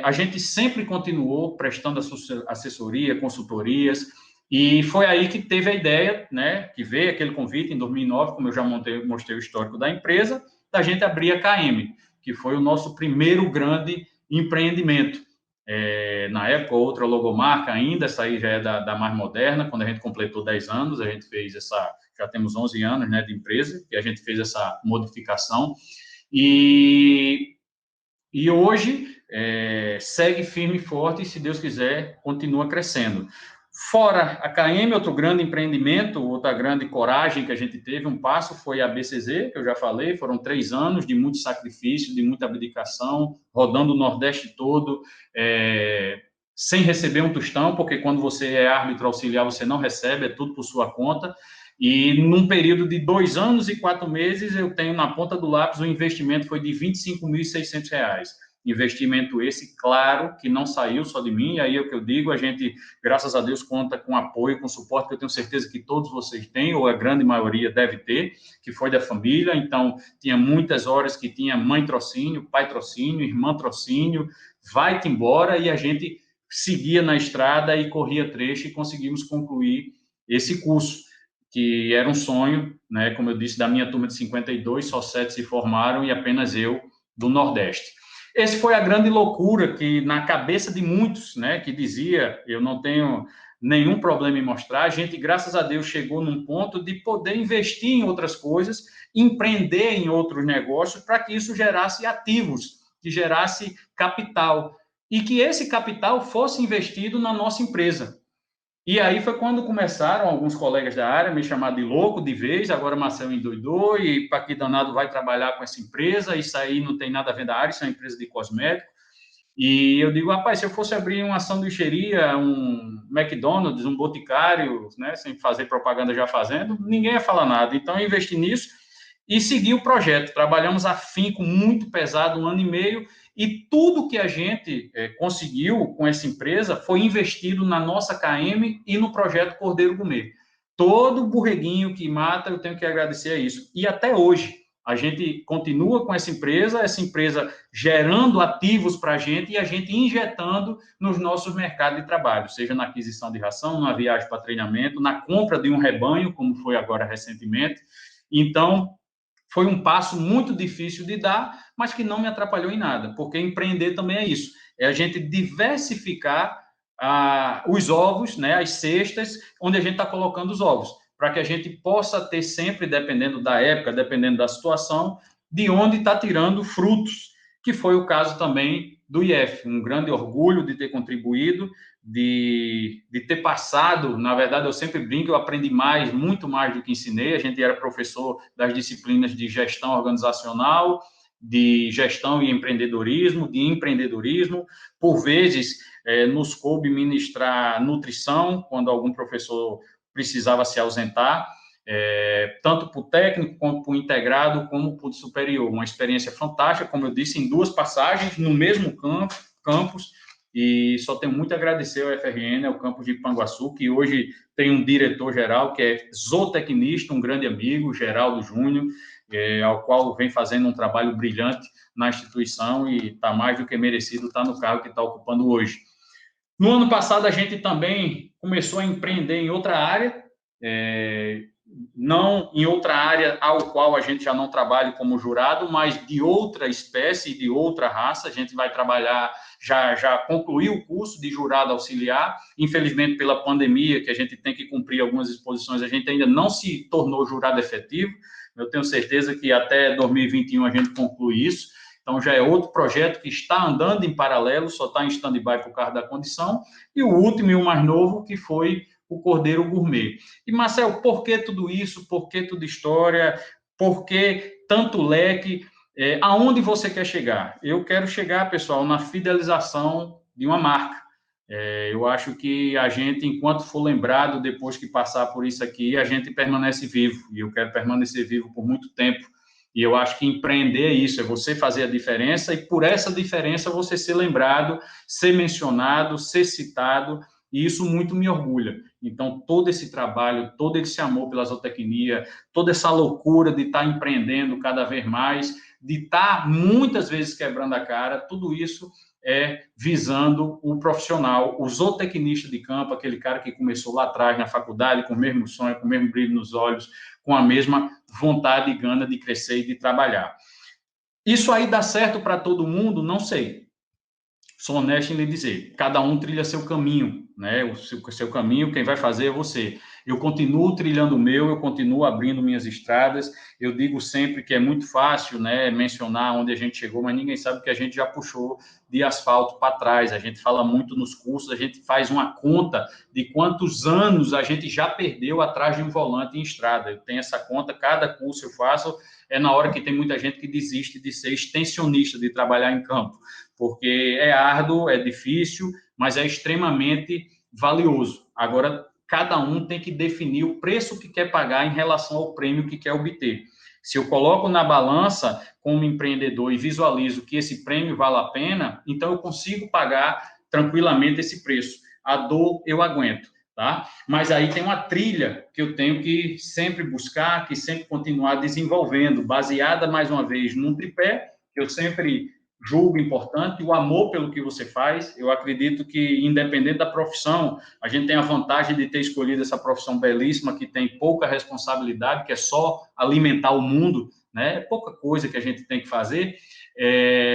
a gente sempre continuou prestando assessoria, consultorias, e foi aí que teve a ideia, né, que veio aquele convite em 2009, como eu já mostrei o histórico da empresa, da gente abrir a KM, que foi o nosso primeiro grande empreendimento. na época, outra logomarca ainda, essa aí já é da mais moderna, quando a gente completou 10 anos, a gente fez já temos 11 anos, né, de empresa, que a gente fez essa modificação, e hoje segue firme e forte, e se Deus quiser, continua crescendo. Fora a KM, outro grande empreendimento, outra grande coragem que a gente teve, um passo foi a BCZ, que eu já falei, foram 3 anos de muito sacrifício, de muita abdicação, rodando o Nordeste todo, sem receber um tostão, porque quando você é árbitro auxiliar, você não recebe, é tudo por sua conta, e num período de 2 anos e 4 meses, eu tenho na ponta do lápis, o investimento foi de R$ 25.600. Investimento esse, claro, que não saiu só de mim, aí é o que eu digo, a gente, graças a Deus, conta com apoio, com suporte, que eu tenho certeza que todos vocês têm, ou a grande maioria deve ter, que foi da família, então, tinha muitas horas que tinha mãe trocínio, pai trocínio, irmã trocínio, vai-te embora, e a gente seguia na estrada e corria trecho e conseguimos concluir esse curso, que era um sonho, né, como eu disse, da minha turma de 52, só 7 se formaram e apenas eu do Nordeste. Esse foi a grande loucura que, na cabeça de muitos, né, que dizia, eu não tenho nenhum problema em mostrar, a gente, graças a Deus, chegou num ponto de poder investir em outras coisas, empreender em outros negócios, para que isso gerasse ativos, que gerasse capital, e que esse capital fosse investido na nossa empresa. E aí foi quando começaram alguns colegas da área me chamar de louco de vez, agora Marcelo endoidou, e para que danado vai trabalhar com essa empresa, isso aí não tem nada a ver da área, isso é uma empresa de cosmético. E eu digo, rapaz, se eu fosse abrir uma sanduicheria, um McDonald's, um boticário, né, sem fazer propaganda já fazendo, ninguém ia falar nada. Então eu investi nisso e segui o projeto. Trabalhamos afinco, muito pesado, 1 ano e meio, e tudo que a gente conseguiu com essa empresa foi investido na nossa KM e no projeto Cordeiro Gourmet. Todo borreguinho que mata, eu tenho que agradecer a isso. E até hoje, a gente continua com essa empresa gerando ativos para a gente e a gente injetando nos nossos mercados de trabalho, seja na aquisição de ração, na viagem para treinamento, na compra de um rebanho, como foi agora recentemente. Então, foi um passo muito difícil de dar, mas que não me atrapalhou em nada, porque empreender também é isso, é a gente diversificar os ovos, né, as cestas, onde a gente está colocando os ovos, para que a gente possa ter sempre, dependendo da época, dependendo da situação, de onde está tirando frutos, que foi o caso também do IF, um grande orgulho de ter contribuído, de ter passado, na verdade, eu sempre brinco, eu aprendi muito mais do que ensinei, a gente era professor das disciplinas de gestão organizacional, de gestão e empreendedorismo, por vezes nos coube ministrar nutrição, quando algum professor precisava se ausentar, tanto para o técnico, quanto para o integrado, como para o superior, uma experiência fantástica, como eu disse, em 2 passagens, no mesmo campus, e só tenho muito a agradecer ao FRN, ao campus de Ipanguaçu, que hoje tem um diretor-geral que é zootecnista, um grande amigo, Geraldo Júnior, ao qual vem fazendo um trabalho brilhante na instituição e está mais do que merecido estar no cargo que está ocupando hoje. No ano passado, a gente também começou a empreender em outra área, não em outra área ao qual a gente já não trabalha como jurado, mas de outra espécie, de outra raça. A gente vai trabalhar, já concluiu o curso de jurado auxiliar. Infelizmente, pela pandemia, que a gente tem que cumprir algumas exposições, a gente ainda não se tornou jurado efetivo. Eu tenho certeza que até 2021 a gente conclui isso. Então, já é outro projeto que está andando em paralelo, só está em stand-by por causa da condição. E o último e o mais novo, que foi o Cordeiro Gourmet. E, Marcel, por que tudo isso? Por que toda história? Por que tanto leque? Aonde você quer chegar? Eu quero chegar, pessoal, na fidelização de uma marca. Eu acho que a gente, enquanto for lembrado, depois que passar por isso aqui, a gente permanece vivo. E eu quero permanecer vivo por muito tempo. E eu acho que empreender é isso, é você fazer a diferença e, por essa diferença, você ser lembrado, ser mencionado, ser citado, e isso muito me orgulha. Então, todo esse trabalho, todo esse amor pela zootecnia, toda essa loucura de estar empreendendo cada vez mais, de estar muitas vezes quebrando a cara, tudo isso é visando o profissional, o zootecnista de campo, aquele cara que começou lá atrás na faculdade com o mesmo sonho, com o mesmo brilho nos olhos, com a mesma vontade e gana de crescer e de trabalhar. Isso aí dá certo para todo mundo? Não sei. sou honesto em lhe dizer, cada um trilha seu caminho, né? O seu caminho, quem vai fazer é você. Eu continuo trilhando o meu, eu continuo abrindo minhas estradas. Eu digo sempre que é muito fácil, né, mencionar onde a gente chegou, mas ninguém sabe que a gente já puxou de asfalto para trás. A gente fala muito nos cursos, a gente faz uma conta de quantos anos a gente já perdeu atrás de um volante em estrada. Eu tenho essa conta, cada curso eu faço, é na hora que tem muita gente que desiste de ser extensionista, de trabalhar em campo, porque é árduo, é difícil, mas é extremamente valioso. Agora, cada um tem que definir o preço que quer pagar em relação ao prêmio que quer obter. Se eu coloco na balança como empreendedor e visualizo que esse prêmio vale a pena, então eu consigo pagar tranquilamente esse preço. A dor eu aguento, tá? Mas aí tem uma trilha que eu tenho que sempre buscar, que sempre continuar desenvolvendo, baseada, mais uma vez, num tripé, que eu sempre julgo importante, o amor pelo que você faz. Eu acredito que, independente da profissão, a gente tem a vantagem de ter escolhido essa profissão belíssima, que tem pouca responsabilidade, que é só alimentar o mundo, né? É pouca coisa que a gente tem que fazer,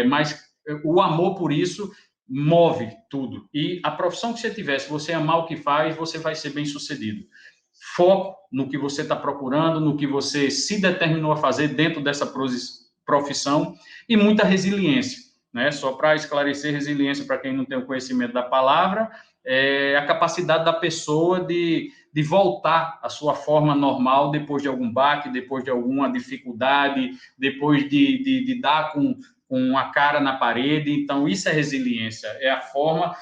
mas o amor por isso move tudo. E a profissão que você tiver, se você amar o que faz, você vai ser bem-sucedido. Foco no que você está procurando, no que você se determinou a fazer dentro dessa profissão, e muita resiliência, né? Só para esclarecer, resiliência, para quem não tem o conhecimento da palavra, é a capacidade da pessoa de voltar à sua forma normal depois de algum baque, depois de alguma dificuldade, depois de dar com a cara na parede. Então, isso é resiliência, é a forma,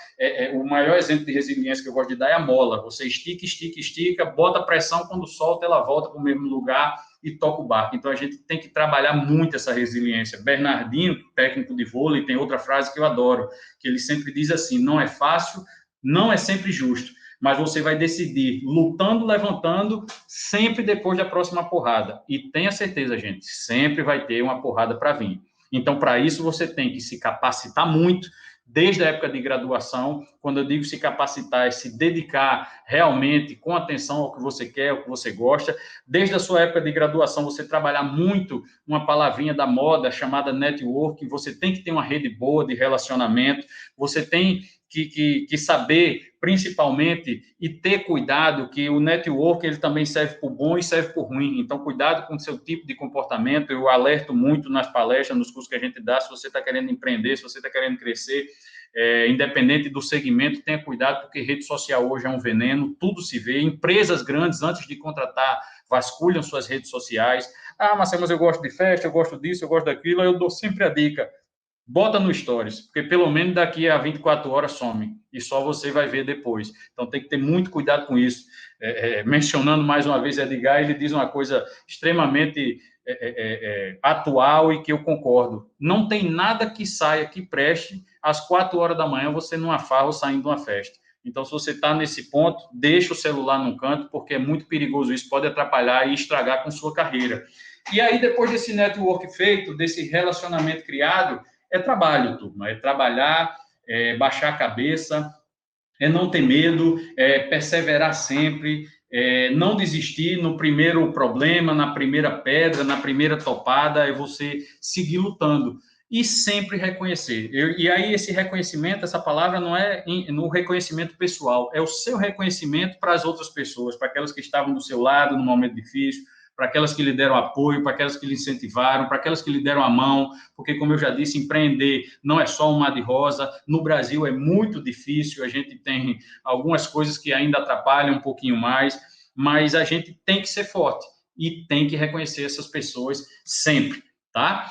o maior exemplo de resiliência que eu gosto de dar é a mola. Você estica, estica, estica, bota pressão, quando solta, ela volta para o mesmo lugar e toca o barco. Então, a gente tem que trabalhar muito essa resiliência. Bernardinho, técnico de vôlei, tem outra frase que eu adoro, que ele sempre diz assim: não é fácil, não é sempre justo, mas você vai decidir lutando, levantando, sempre depois da próxima porrada. E tenha certeza, gente, sempre vai ter uma porrada para vir. Então, para isso, você tem que se capacitar muito, desde a época de graduação. Quando eu digo se capacitar, é se dedicar realmente com atenção ao que você quer, ao que você gosta. Desde a sua época de graduação, você trabalhar muito uma palavrinha da moda chamada networking. Você tem que ter uma rede boa de relacionamento, você tem que saber, principalmente, e ter cuidado, que o network ele também serve para o bom e serve para o ruim. Então, cuidado com o seu tipo de comportamento. Eu alerto muito nas palestras, nos cursos que a gente dá, se você está querendo empreender, se você está querendo crescer, independente do segmento, tenha cuidado, porque rede social hoje é um veneno, tudo se vê. Empresas grandes, antes de contratar, vasculham suas redes sociais. Ah, Marcelo, mas eu gosto de festa, eu gosto disso, eu gosto daquilo. Eu dou sempre a dica: bota no Stories, porque pelo menos daqui a 24 horas some, e só você vai ver depois. Então, tem que ter muito cuidado com isso. Mencionando mais uma vez Edgar, ele diz uma coisa extremamente atual e que eu concordo: não tem nada que saia, que preste, às 4 horas da manhã, você numa farra ou saindo de uma festa. Então, se você está nesse ponto, deixa o celular num canto, porque é muito perigoso isso, pode atrapalhar e estragar com sua carreira. E aí, depois desse network feito, desse relacionamento criado, é trabalho, turma, é trabalhar, baixar a cabeça, não ter medo, perseverar sempre, não desistir no primeiro problema, na primeira pedra, na primeira topada, é você seguir lutando e sempre reconhecer. E aí esse reconhecimento, essa palavra não é no reconhecimento pessoal, é o seu reconhecimento para as outras pessoas, para aquelas que estavam do seu lado no momento difícil, para aquelas que lhe deram apoio, para aquelas que lhe incentivaram, para aquelas que lhe deram a mão, porque, como eu já disse, empreender não é só um mar de rosa. No Brasil é muito difícil, a gente tem algumas coisas que ainda atrapalham um pouquinho mais, mas a gente tem que ser forte e tem que reconhecer essas pessoas sempre, tá?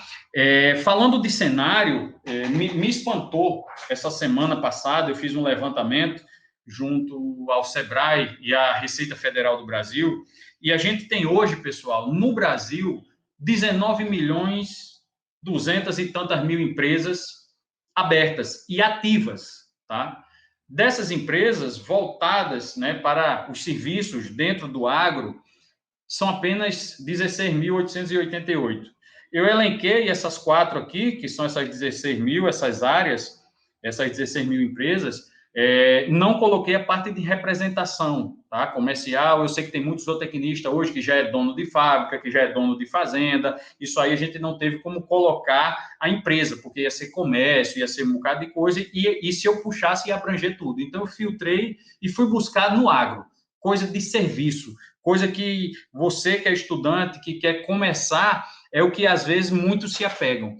Falando de cenário, me espantou essa semana passada, eu fiz um levantamento junto ao Sebrae e à Receita Federal do Brasil, e a gente tem hoje, pessoal, no Brasil, 19 milhões, 200 e tantas mil empresas abertas e ativas, tá? Dessas empresas voltadas, né, para os serviços dentro do agro, são apenas 16.888. Eu elenquei essas 4 aqui, que são essas 16 mil, essas áreas, essas 16 mil empresas, Não coloquei a parte de representação, tá? Comercial. Eu sei que tem muitos zootecnistas hoje que já é dono de fábrica, que já é dono de fazenda. Isso aí a gente não teve como colocar a empresa, porque ia ser comércio, ia ser um bocado de coisa, e se eu puxasse, ia abranger tudo. Então, eu filtrei e fui buscar no agro, coisa de serviço, coisa que você que é estudante, que quer começar, é o que às vezes muitos se apegam.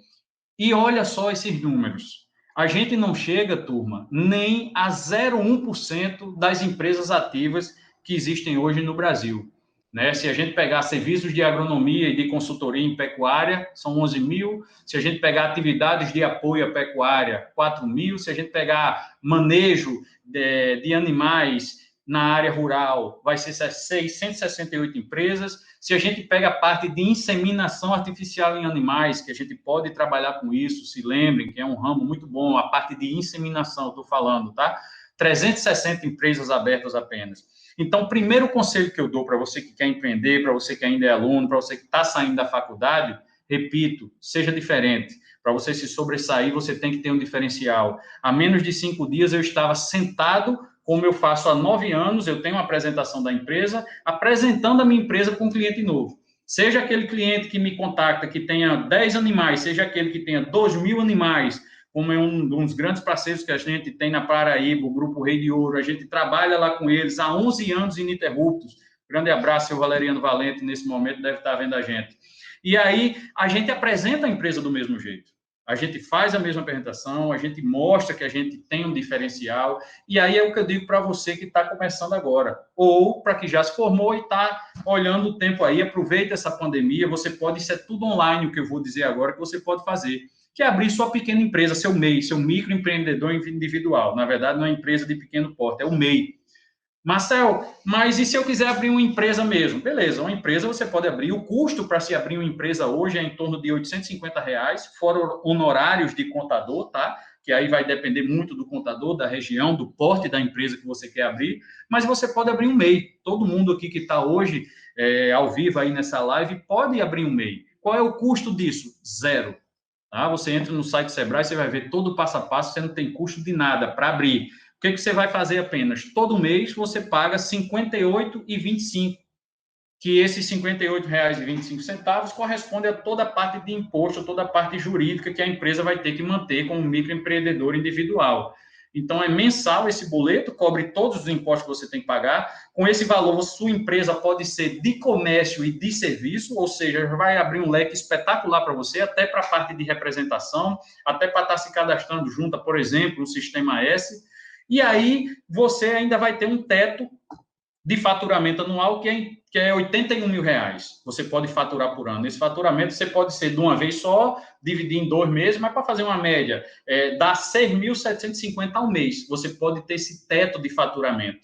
E olha só esses números. A gente não chega, turma, nem a 0,1% das empresas ativas que existem hoje no Brasil. Né? Se a gente pegar serviços de agronomia e de consultoria em pecuária, são 11 mil. Se a gente pegar atividades de apoio à pecuária, 4 mil. Se a gente pegar manejo de animais na área rural, vai ser 668 empresas. Se a gente pega a parte de inseminação artificial em animais, que a gente pode trabalhar com isso, se lembrem que é um ramo muito bom, a parte de inseminação, estou falando, tá? 360 empresas abertas apenas. Então, o primeiro conselho que eu dou para você que quer empreender, para você que ainda é aluno, para você que está saindo da faculdade, repito, seja diferente. Para você se sobressair, você tem que ter um diferencial. Há menos de 5 dias eu estava sentado, como eu faço há 9 anos, eu tenho uma apresentação da empresa, apresentando a minha empresa para um cliente novo. Seja aquele cliente que me contacta, que tenha 10 animais, seja aquele que tenha 2.000 animais, como é um dos grandes parceiros que a gente tem na Paraíba, o Grupo Rei de Ouro, a gente trabalha lá com eles há 11 anos ininterruptos. Grande abraço, seu Valeriano Valente, nesse momento deve estar vendo a gente. E aí, a gente apresenta a empresa do mesmo jeito. A gente faz a mesma apresentação, a gente mostra que a gente tem um diferencial, e aí é o que eu digo para você que está começando agora, ou para que já se formou e está olhando o tempo aí, aproveita essa pandemia, você pode, isso é tudo online, o que eu vou dizer agora, que você pode fazer, que é abrir sua pequena empresa, seu MEI, seu microempreendedor individual, na verdade não é empresa de pequeno porte, é o MEI. Marcel, mas e se eu quiser abrir uma empresa mesmo? Beleza, uma empresa você pode abrir. O custo para se abrir uma empresa hoje é em torno de R$850, fora honorários de contador, tá? Que aí vai depender muito do contador, da região, do porte da empresa que você quer abrir. Mas você pode abrir um MEI. Todo mundo aqui que está hoje ao vivo aí nessa live pode abrir um MEI. Qual é o custo disso? 0. Tá? Você entra no site Sebrae, você vai ver todo o passo a passo, você não tem custo de nada para abrir. O que você vai fazer apenas? Todo mês você paga R$ 58,25, que esses R$ 58,25 corresponde a toda a parte de imposto, toda a parte jurídica que a empresa vai ter que manter como microempreendedor individual. Então, é mensal esse boleto, cobre todos os impostos que você tem que pagar. Com esse valor, sua empresa pode ser de comércio e de serviço, ou seja, vai abrir um leque espetacular para você, até para a parte de representação, até para estar se cadastrando junto, por exemplo, no Sistema S. E aí, você ainda vai ter um teto de faturamento anual que é R$81 mil. Você pode faturar por ano. Esse faturamento você pode ser de uma vez só, dividir em 2 meses, mas para fazer uma média, dá 6.750 ao mês. Você pode ter esse teto de faturamento.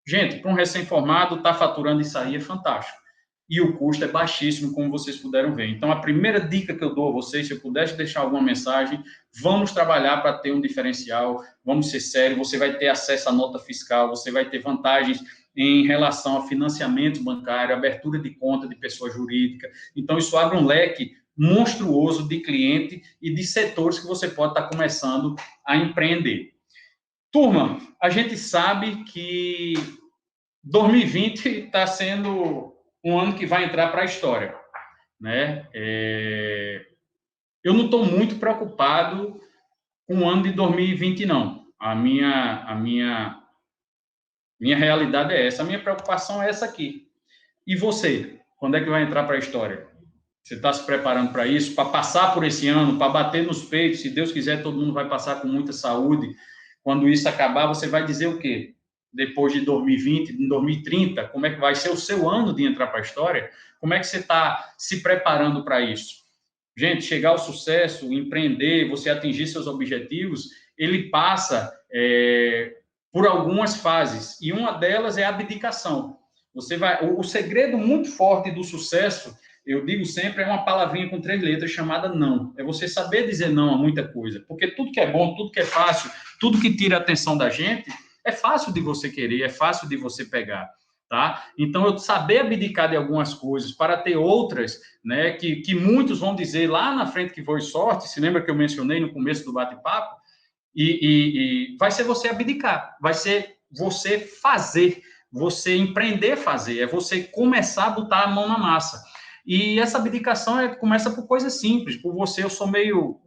Gente, para um recém-formado, estar faturando isso aí é fantástico. E o custo é baixíssimo, como vocês puderam ver. Então, a primeira dica que eu dou a vocês, se eu pudesse deixar alguma mensagem, vamos trabalhar para ter um diferencial, vamos ser sérios, você vai ter acesso à nota fiscal, você vai ter vantagens em relação a financiamento bancário, abertura de conta de pessoa jurídica. Então, isso abre um leque monstruoso de cliente e de setores que você pode estar começando a empreender. Turma, a gente sabe que 2020 está sendo um ano que vai entrar para a história, né? Eu não estou muito preocupado com o ano de 2020, não. A minha realidade é essa. A minha preocupação é essa aqui. E você? Quando é que vai entrar para a história? Você está se preparando para isso? Para passar por esse ano? Para bater nos peitos? Se Deus quiser, todo mundo vai passar com muita saúde. Quando isso acabar, você vai dizer o quê? Depois de 2020, de 2030, como é que vai ser o seu ano de entrar para a história? Como é que você está se preparando para isso? Gente, chegar ao sucesso, empreender, você atingir seus objetivos, ele passa por algumas fases, e uma delas é a abdicação. O segredo muito forte do sucesso, eu digo sempre, é uma palavrinha com 3 letras chamada não. É você saber dizer não a muita coisa, porque tudo que é bom, tudo que é fácil, tudo que tira a atenção da gente, é fácil de você querer, é fácil de você pegar, tá? Então, eu saber abdicar de algumas coisas para ter outras, né, que muitos vão dizer lá na frente que foi sorte, se lembra que eu mencionei no começo do bate-papo? E vai ser você abdicar, vai ser você fazer, você empreender fazer, é você começar a botar a mão na massa. E essa abdicação começa por coisas simples. Por você, eu sou meio...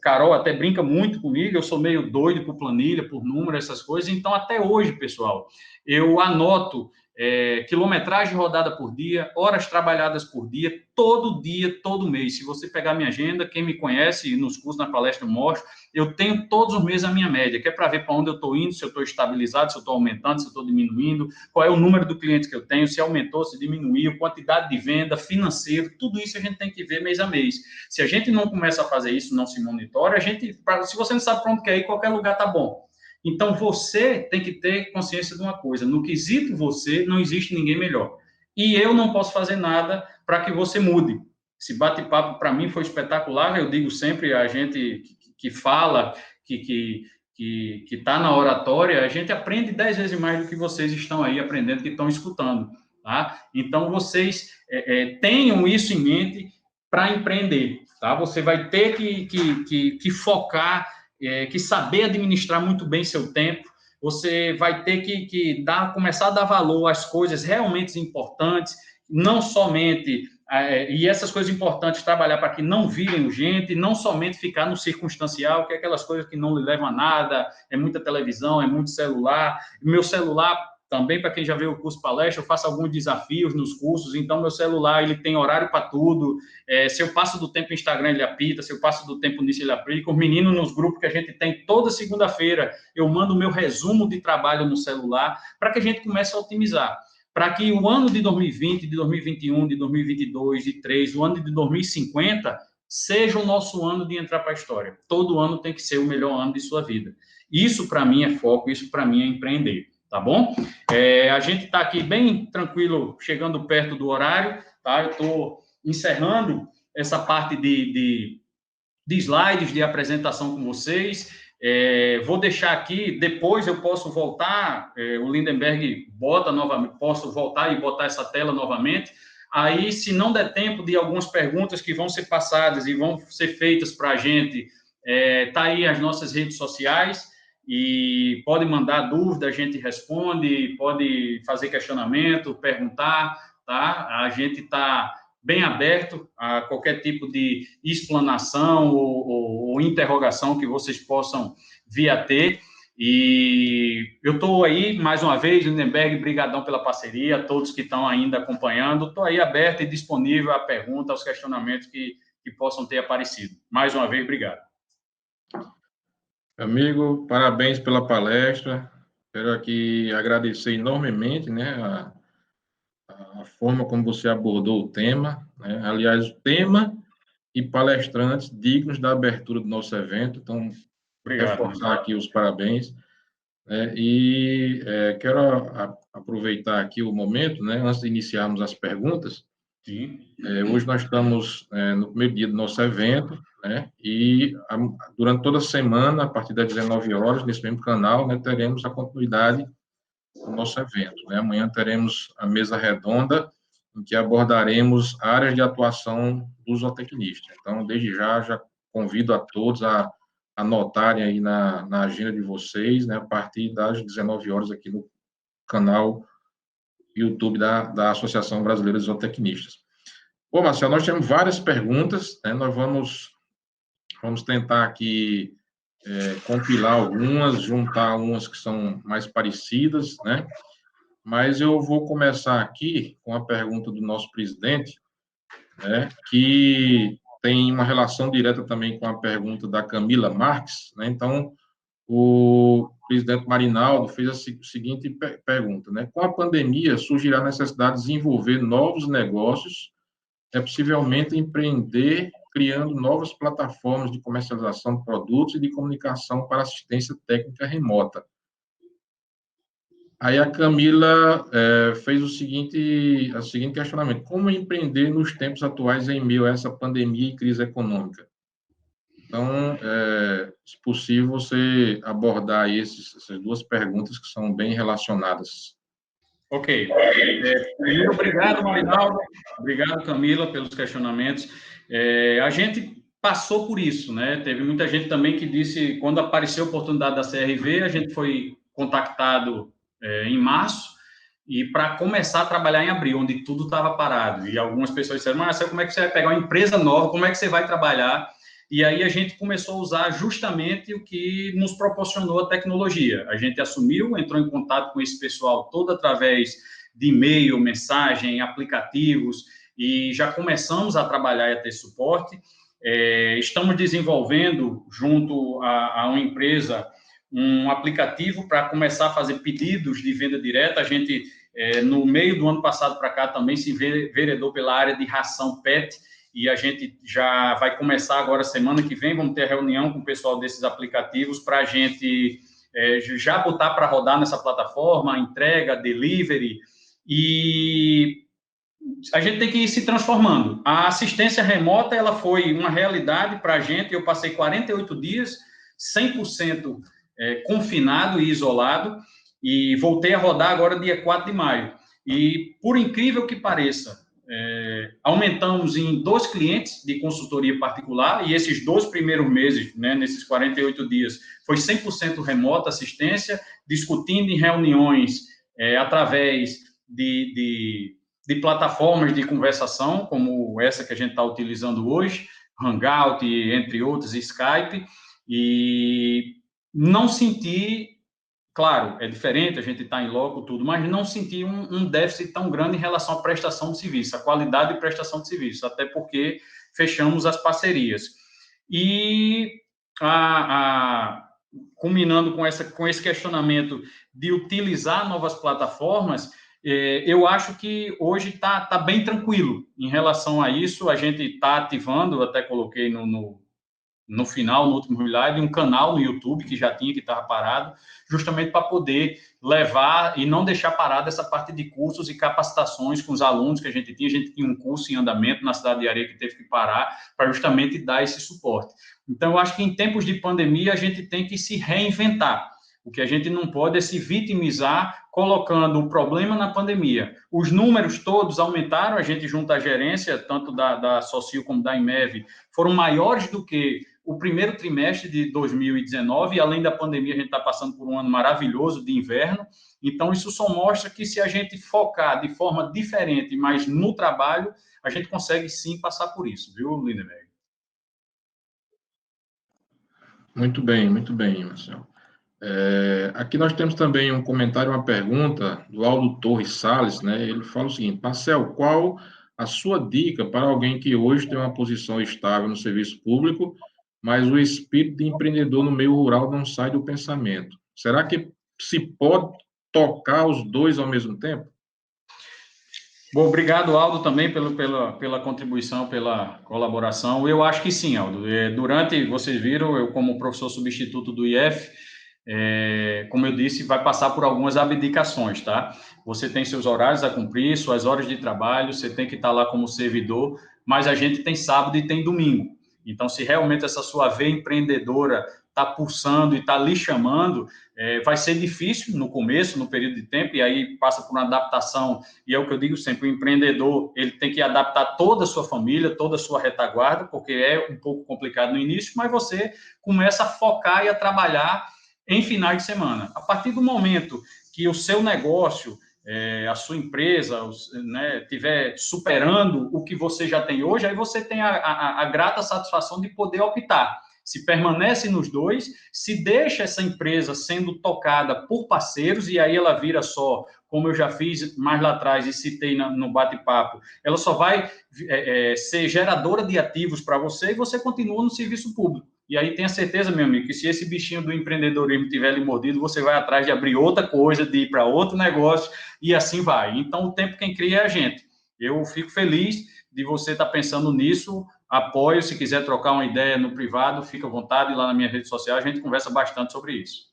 Carol até brinca muito comigo, eu sou meio doido por planilha, por número, essas coisas. Então, até hoje, pessoal, eu anoto quilometragem rodada por dia, horas trabalhadas por dia, todo mês. Se você pegar minha agenda, quem me conhece nos cursos, na palestra, eu mostro, eu tenho todos os meses a minha média, que é para ver para onde eu estou indo, se eu estou estabilizado, se eu estou aumentando, se eu estou diminuindo, qual é o número de clientes que eu tenho, se aumentou, se diminuiu, quantidade de venda, financeiro, tudo isso a gente tem que ver mês a mês. Se a gente não começa a fazer isso, não se monitora, se você não sabe para onde quer ir, qualquer lugar tá bom. Então, você tem que ter consciência de uma coisa, no quesito você, não existe ninguém melhor. E eu não posso fazer nada para que você mude. Esse bate-papo, para mim, foi espetacular, eu digo sempre, a gente que fala, que está na oratória, a gente aprende 10 vezes mais do que vocês estão aí aprendendo, que estão escutando. Tá? Então, vocês tenham isso em mente para empreender. Tá? Você vai ter que focar, que saber administrar muito bem seu tempo, você vai ter que começar a dar valor às coisas realmente importantes, não somente... e essas coisas importantes, trabalhar para que não virem urgente, não somente ficar no circunstancial, que é aquelas coisas que não lhe levam a nada, é muita televisão, é muito celular. Meu celular, também, para quem já viu o curso palestra, eu faço alguns desafios nos cursos, então meu celular, ele tem horário para tudo, se eu passo do tempo no Instagram, ele apita, se eu passo do tempo nisso, ele apita. Os meninos nos grupos que a gente tem toda segunda-feira, eu mando o meu resumo de trabalho no celular, para que a gente comece a otimizar. Para que o ano de 2020, de 2021, de 2022, de 2023, o ano de 2050, seja o nosso ano de entrar para a história. Todo ano tem que ser o melhor ano de sua vida. Isso, para mim, é foco, isso, para mim, é empreender, tá bom? A gente está aqui bem tranquilo, chegando perto do horário, tá? Eu estou encerrando essa parte de slides, de apresentação com vocês. Vou deixar aqui, depois eu posso voltar, o Lindenberg bota novamente, posso voltar e botar essa tela novamente. Aí, se não der tempo de algumas perguntas que vão ser passadas e vão ser feitas para a gente, tá aí as nossas redes sociais, e pode mandar dúvida, a gente responde, pode fazer questionamento, perguntar, tá? A gente está bem aberto a qualquer tipo de explanação ou interrogação que vocês possam vir a ter. E eu estou aí, mais uma vez, Lindenberg, brigadão pela parceria, a todos que estão ainda acompanhando, estou aí aberto e disponível à pergunta, aos questionamentos que possam ter aparecido. Mais uma vez, obrigado. Amigo, parabéns pela palestra, quero aqui agradecer enormemente, né, a forma como você abordou o tema, né? Aliás, o tema e palestrantes dignos da abertura do nosso evento, então, reforçar aqui os parabéns, né? E quero aproveitar aqui o momento, né, antes de iniciarmos as perguntas. Sim. Hoje nós estamos no primeiro dia do nosso evento, né, e durante toda a semana, a partir das 19 horas, nesse mesmo canal, né, teremos a continuidade do nosso evento, né? Amanhã teremos a mesa redonda, em que abordaremos áreas de atuação do zootecnista. Então, desde já convido a todos a anotarem aí na agenda de vocês, né, a partir das 19 horas aqui no canal YouTube da Associação Brasileira de Zootecnistas. Bom, Marcelo, nós temos várias perguntas, né? Nós vamos tentar aqui compilar algumas, juntar umas que são mais parecidas, né? Mas eu vou começar aqui com a pergunta do nosso presidente, né, que tem uma relação direta também com a pergunta da Camila Marques, né? Então, o presidente Marinaldo fez a seguinte pergunta, né? Com a pandemia, surgirá a necessidade de desenvolver novos negócios, possivelmente empreender criando novas plataformas de comercialização de produtos e de comunicação para assistência técnica remota. Aí a Camila fez o seguinte questionamento: como empreender nos tempos atuais em meio a essa pandemia e crise econômica? Então, se possível, você abordar essas duas perguntas que são bem relacionadas. Ok. Primeiro, obrigado, Marinaldo. Obrigado, Camila, pelos questionamentos. A gente passou por isso, né? Teve muita gente também que disse, quando apareceu a oportunidade da CRV, a gente foi contactado em março, e para começar a trabalhar em abril, onde tudo estava parado. E algumas pessoas disseram, Marcelo, como é que você vai pegar uma empresa nova, como é que você vai trabalhar? E aí a gente começou a usar justamente o que nos proporcionou a tecnologia. A gente assumiu, entrou em contato com esse pessoal todo através de e-mail, mensagem, aplicativos, e já começamos a trabalhar e a ter suporte. Estamos desenvolvendo, junto a uma empresa, um aplicativo para começar a fazer pedidos de venda direta. A gente, no meio do ano passado para cá, também se enveredou pela área de ração PET, e a gente já vai começar agora, semana que vem, vamos ter reunião com o pessoal desses aplicativos para a gente já botar para rodar nessa plataforma, entrega, delivery, e a gente tem que ir se transformando. A assistência remota, ela foi uma realidade para a gente. Eu passei 48 dias, 100% confinado e isolado, e voltei a rodar agora dia 4 de maio. E, por incrível que pareça, aumentamos em 2 clientes de consultoria particular, e esses 2 primeiros meses, né, nesses 48 dias, foi 100% remota assistência, discutindo em reuniões através de plataformas de conversação, como essa que a gente está utilizando hoje, Hangout, entre outros, Skype, e não senti, claro, é diferente, a gente está em loco, tudo, mas não senti um déficit tão grande em relação à prestação de serviço, a qualidade de prestação de serviço, até porque fechamos as parcerias. E, culminando com esse questionamento de utilizar novas plataformas, eu acho que hoje está bem tranquilo em relação a isso. A gente está ativando, até coloquei no final, no último live, um canal no YouTube que já tinha, que estava parado, justamente para poder levar e não deixar parada essa parte de cursos e capacitações com os alunos que a gente tinha. A gente tinha um curso em andamento na cidade de Areia que teve que parar para justamente dar esse suporte. Então, eu acho que em tempos de pandemia a gente tem que se reinventar. O que a gente não pode é se vitimizar colocando o problema na pandemia. Os números todos aumentaram, a gente junto à gerência, tanto da Socio como da IMEV, foram maiores do que o primeiro trimestre de 2019, e além da pandemia, a gente está passando por um ano maravilhoso de inverno. Então, isso só mostra que se a gente focar de forma diferente, mas no trabalho, a gente consegue sim passar por isso, viu, Lindenberg? Muito bem, Marcelo. Aqui nós temos também um comentário, uma pergunta do Aldo Torres Salles, né? Ele fala o seguinte: Marcelo, qual a sua dica para alguém que hoje tem uma posição estável no serviço público, mas o espírito de empreendedor no meio rural não sai do pensamento? Será que se pode tocar os dois ao mesmo tempo? Bom, obrigado, Aldo, também pela contribuição, pela colaboração. Eu acho que sim, Aldo. Vocês viram, eu como professor substituto do IF, como eu disse, vai passar por algumas abdicações, tá? Você tem seus horários a cumprir, suas horas de trabalho, você tem que estar lá como servidor, mas a gente tem sábado e tem domingo. Então, se realmente essa sua veia empreendedora está pulsando e está lhe chamando, vai ser difícil no começo, no período de tempo, e aí passa por uma adaptação, e é o que eu digo sempre, o empreendedor, ele tem que adaptar toda a sua família, toda a sua retaguarda, porque é um pouco complicado no início, mas você começa a focar e a trabalhar em finais de semana. A partir do momento que o seu negócio, a sua empresa, né, estiver superando o que você já tem hoje, aí você tem a grata satisfação de poder optar. Se permanece nos dois, se deixa essa empresa sendo tocada por parceiros, e aí ela vira só, como eu já fiz mais lá atrás e citei no bate-papo, ela só vai ser geradora de ativos para você, e você continua no serviço público. E aí tenha certeza, meu amigo, que se esse bichinho do empreendedorismo tiver lhe mordido, você vai atrás de abrir outra coisa, de ir para outro negócio, e assim vai. Então, o tempo quem cria é a gente. Eu fico feliz de você estar pensando nisso, apoio. Se quiser trocar uma ideia no privado, fica à vontade, lá na minha rede social, a gente conversa bastante sobre isso.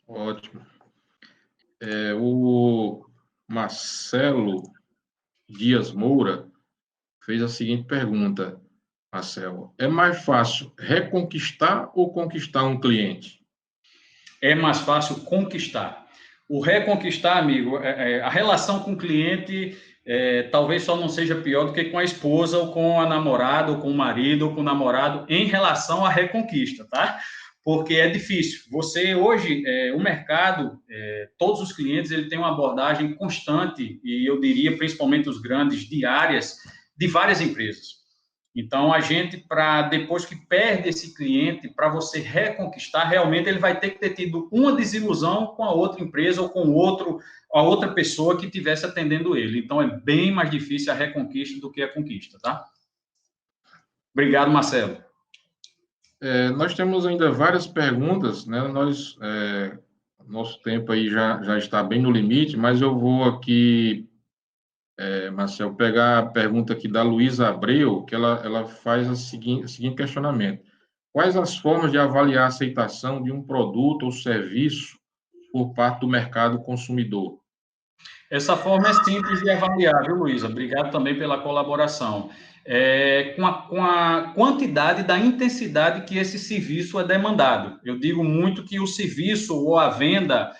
Ótimo. O Marcelo Dias Moura fez a seguinte pergunta: Marcelo, é mais fácil reconquistar ou conquistar um cliente? É mais fácil conquistar. O reconquistar, amigo, a relação com o cliente, talvez só não seja pior do que com a esposa, ou com a namorada, ou com o marido, ou com o namorado, em relação à reconquista, tá? Porque é difícil. Você, hoje, o mercado, todos os clientes, ele tem uma abordagem constante, e eu diria, principalmente os grandes, diárias, de várias empresas. Então, a gente, depois que perde esse cliente, para você reconquistar, realmente ele vai ter que ter tido uma desilusão com a outra empresa ou com a outra pessoa que estivesse atendendo ele. Então, é bem mais difícil a reconquista do que a conquista, tá? Obrigado, Marcelo. Nós temos ainda várias perguntas, né? Nosso tempo aí já está bem no limite, mas eu vou aqui, Marcelo, pegar a pergunta aqui da Luísa Abreu, que ela faz o seguinte questionamento. Quais as formas de avaliar a aceitação de um produto ou serviço por parte do mercado consumidor? Essa forma é simples de avaliar, viu, Luísa? Obrigado também pela colaboração. Com a quantidade da intensidade que esse serviço é demandado. Eu digo muito que o serviço ou a venda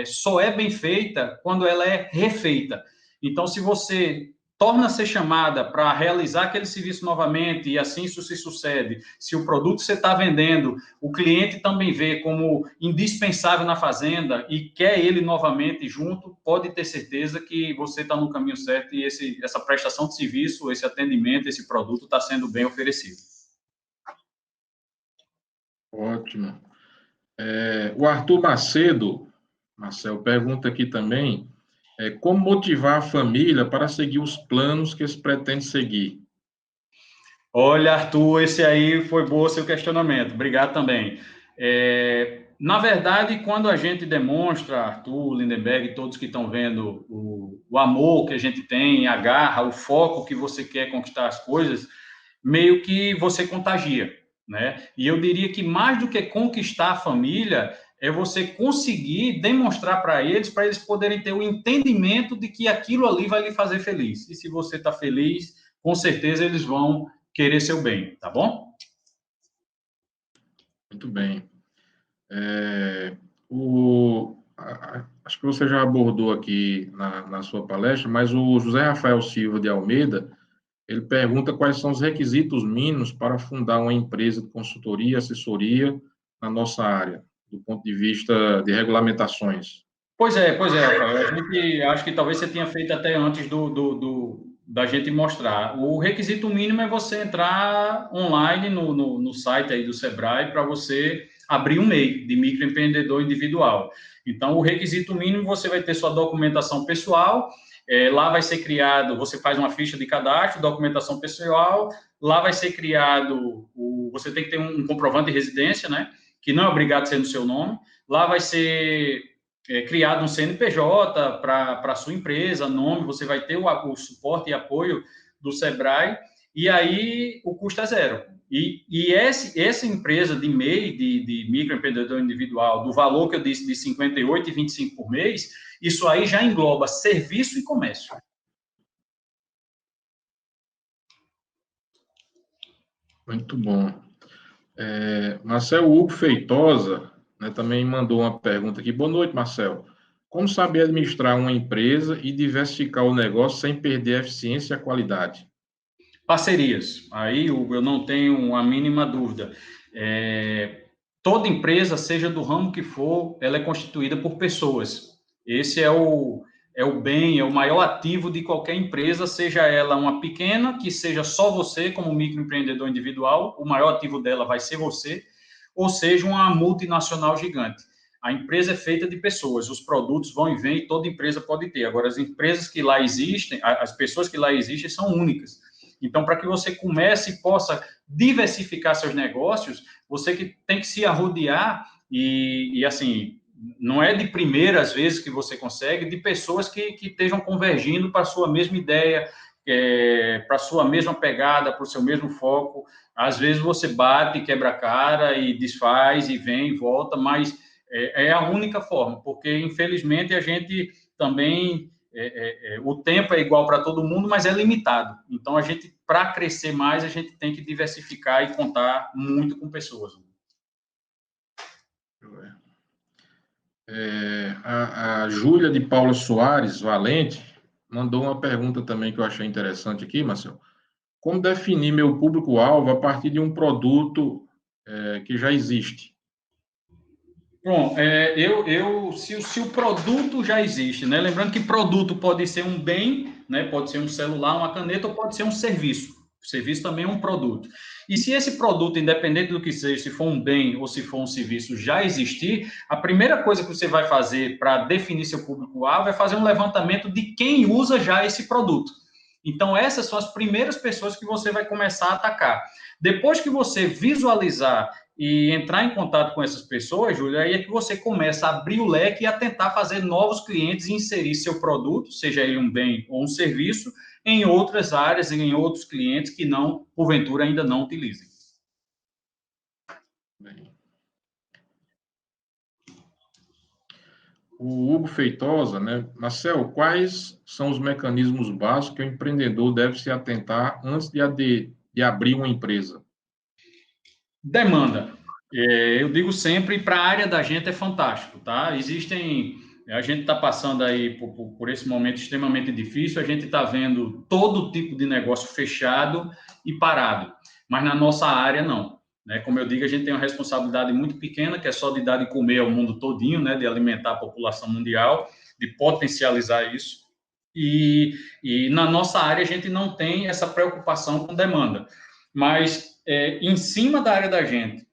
só é bem feita quando ela é refeita. Então, se você torna a ser chamada para realizar aquele serviço novamente, e assim isso se sucede, se o produto que você está vendendo, o cliente também vê como indispensável na fazenda e quer ele novamente junto, pode ter certeza que você está no caminho certo e essa prestação de serviço, esse atendimento, esse produto está sendo bem oferecido. Ótimo. O Arthur Macedo, Marcelo, pergunta aqui também, como motivar a família para seguir os planos que eles pretendem seguir? Olha, Arthur, esse aí foi bom seu questionamento. Obrigado também. Na verdade, quando a gente demonstra, Arthur, Lindenberg, todos que estão vendo o amor que a gente tem, a garra, o foco que você quer conquistar as coisas, meio que você contagia, né? E eu diria que mais do que conquistar a família, é você conseguir demonstrar para eles poderem ter o entendimento de que aquilo ali vai lhe fazer feliz. E se você está feliz, com certeza eles vão querer seu bem, tá bom? Muito bem. Acho que você já abordou aqui na sua palestra, mas o José Rafael Silva de Almeida, ele pergunta quais são os requisitos mínimos para fundar uma empresa de consultoria e assessoria na nossa área, do ponto de vista de regulamentações. Pois é, Rafael. Acho que talvez você tenha feito até antes da gente mostrar. O requisito mínimo é você entrar online no site aí do Sebrae para você abrir um MEI, de microempreendedor individual. Então, o requisito mínimo, você vai ter sua documentação pessoal, lá vai ser criado, você faz uma ficha de cadastro, documentação pessoal, lá vai ser criado, você tem que ter um comprovante de residência, né, que não é obrigado a ser no seu nome, lá vai ser criado um CNPJ para a sua empresa, nome, você vai ter o suporte e apoio do Sebrae, e aí o custo é zero. E essa empresa de MEI, de microempreendedor individual, do valor que eu disse de R$ 58,25 por mês, isso aí já engloba serviço e comércio. Muito bom. Marcelo Hugo Feitosa, né, também mandou uma pergunta aqui. Boa noite, Marcelo. Como saber administrar uma empresa e diversificar o negócio sem perder a eficiência e a qualidade? Parcerias. Aí, Hugo, eu não tenho a mínima dúvida. Toda empresa, seja do ramo que for, ela é constituída por pessoas. Esse é o bem, é o maior ativo de qualquer empresa, seja ela uma pequena, que seja só você como microempreendedor individual, o maior ativo dela vai ser você, ou seja uma multinacional gigante. A empresa é feita de pessoas, os produtos vão e vêm, toda empresa pode ter. Agora, as empresas que lá existem, as pessoas que lá existem são únicas. Então, para que você comece e possa diversificar seus negócios, você que tem que se arrodear e assim, não é de primeira, às vezes, que você consegue, de pessoas que estejam convergindo para a sua mesma ideia, para a sua mesma pegada, para o seu mesmo foco. Às vezes você bate, quebra a cara e desfaz e vem e volta, mas é a única forma, porque, infelizmente, a gente também... o tempo é igual para todo mundo, mas é limitado. Então, a gente, para crescer mais, a gente tem que diversificar e contar muito com pessoas. A Júlia de Paula Soares Valente, mandou uma pergunta também que eu achei interessante aqui, Marcelo. Como definir meu público-alvo a partir de um produto que já existe? Bom, se o produto já existe, né? Lembrando que produto pode ser um bem, né? Pode ser um celular, uma caneta, ou pode ser um serviço. O serviço também é um produto. E se esse produto, independente do que seja, se for um bem ou se for um serviço, já existir, a primeira coisa que você vai fazer para definir seu público-alvo é fazer um levantamento de quem usa já esse produto. Então, essas são as primeiras pessoas que você vai começar a atacar. Depois que você visualizar e entrar em contato com essas pessoas, Júlia, aí é que você começa a abrir o leque e a tentar fazer novos clientes e inserir seu produto, seja ele um bem ou um serviço, em outras áreas e em outros clientes que não, porventura, ainda não utilizem. Bem. O Hugo Feitosa, né? Marcel, quais são os mecanismos básicos que o empreendedor deve se atentar antes de abrir uma empresa? Demanda. Eu digo sempre, para a área da gente é fantástico, tá? A gente está passando aí por esse momento extremamente difícil, a gente está vendo todo tipo de negócio fechado e parado, mas na nossa área não, né? Como eu digo, a gente tem uma responsabilidade muito pequena, que é só de dar de comer ao mundo todinho, né? De alimentar a população mundial, de potencializar isso, e na nossa área a gente não tem essa preocupação com demanda, mas em cima da área da gente,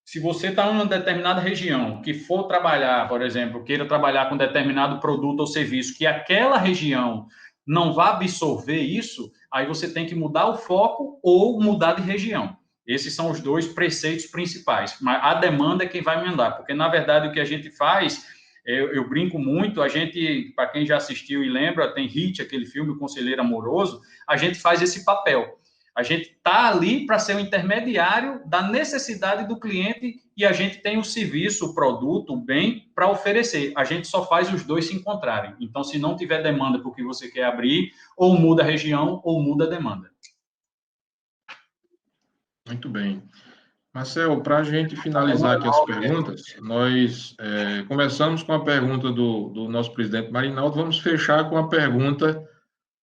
se você está em uma determinada região, que for trabalhar, por exemplo, queira trabalhar com determinado produto ou serviço, que aquela região não vai absorver isso, aí você tem que mudar o foco ou mudar de região. Esses são os dois preceitos principais. Mas a demanda é quem vai mandar, porque, na verdade, o que a gente faz, eu brinco muito, a gente, para quem já assistiu e lembra, tem Hit, aquele filme, O Conselheiro Amoroso, a gente faz esse papel. A gente está ali para ser o intermediário da necessidade do cliente e a gente tem o serviço, o produto, o bem para oferecer. A gente só faz os dois se encontrarem. Então, se não tiver demanda para o que você quer abrir, ou muda a região ou muda a demanda. Muito bem. Marcel, para a gente finalizar aqui as perguntas, nós começamos com a pergunta do nosso presidente Marinaldo, vamos fechar com a pergunta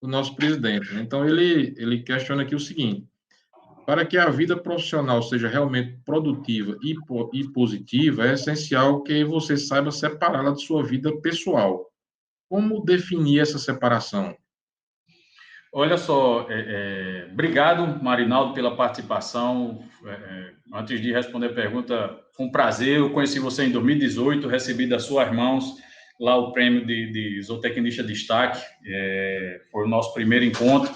do nosso presidente. Então, ele questiona aqui o seguinte: para que a vida profissional seja realmente produtiva e positiva, é essencial que você saiba separá-la de sua vida pessoal. Como definir essa separação? Olha só, obrigado, Marinaldo, pela participação. Antes de responder a pergunta, foi um prazer. Eu conheci você em 2018, recebi das suas mãos lá o prêmio de Zootecnista Destaque. Foi o nosso primeiro encontro.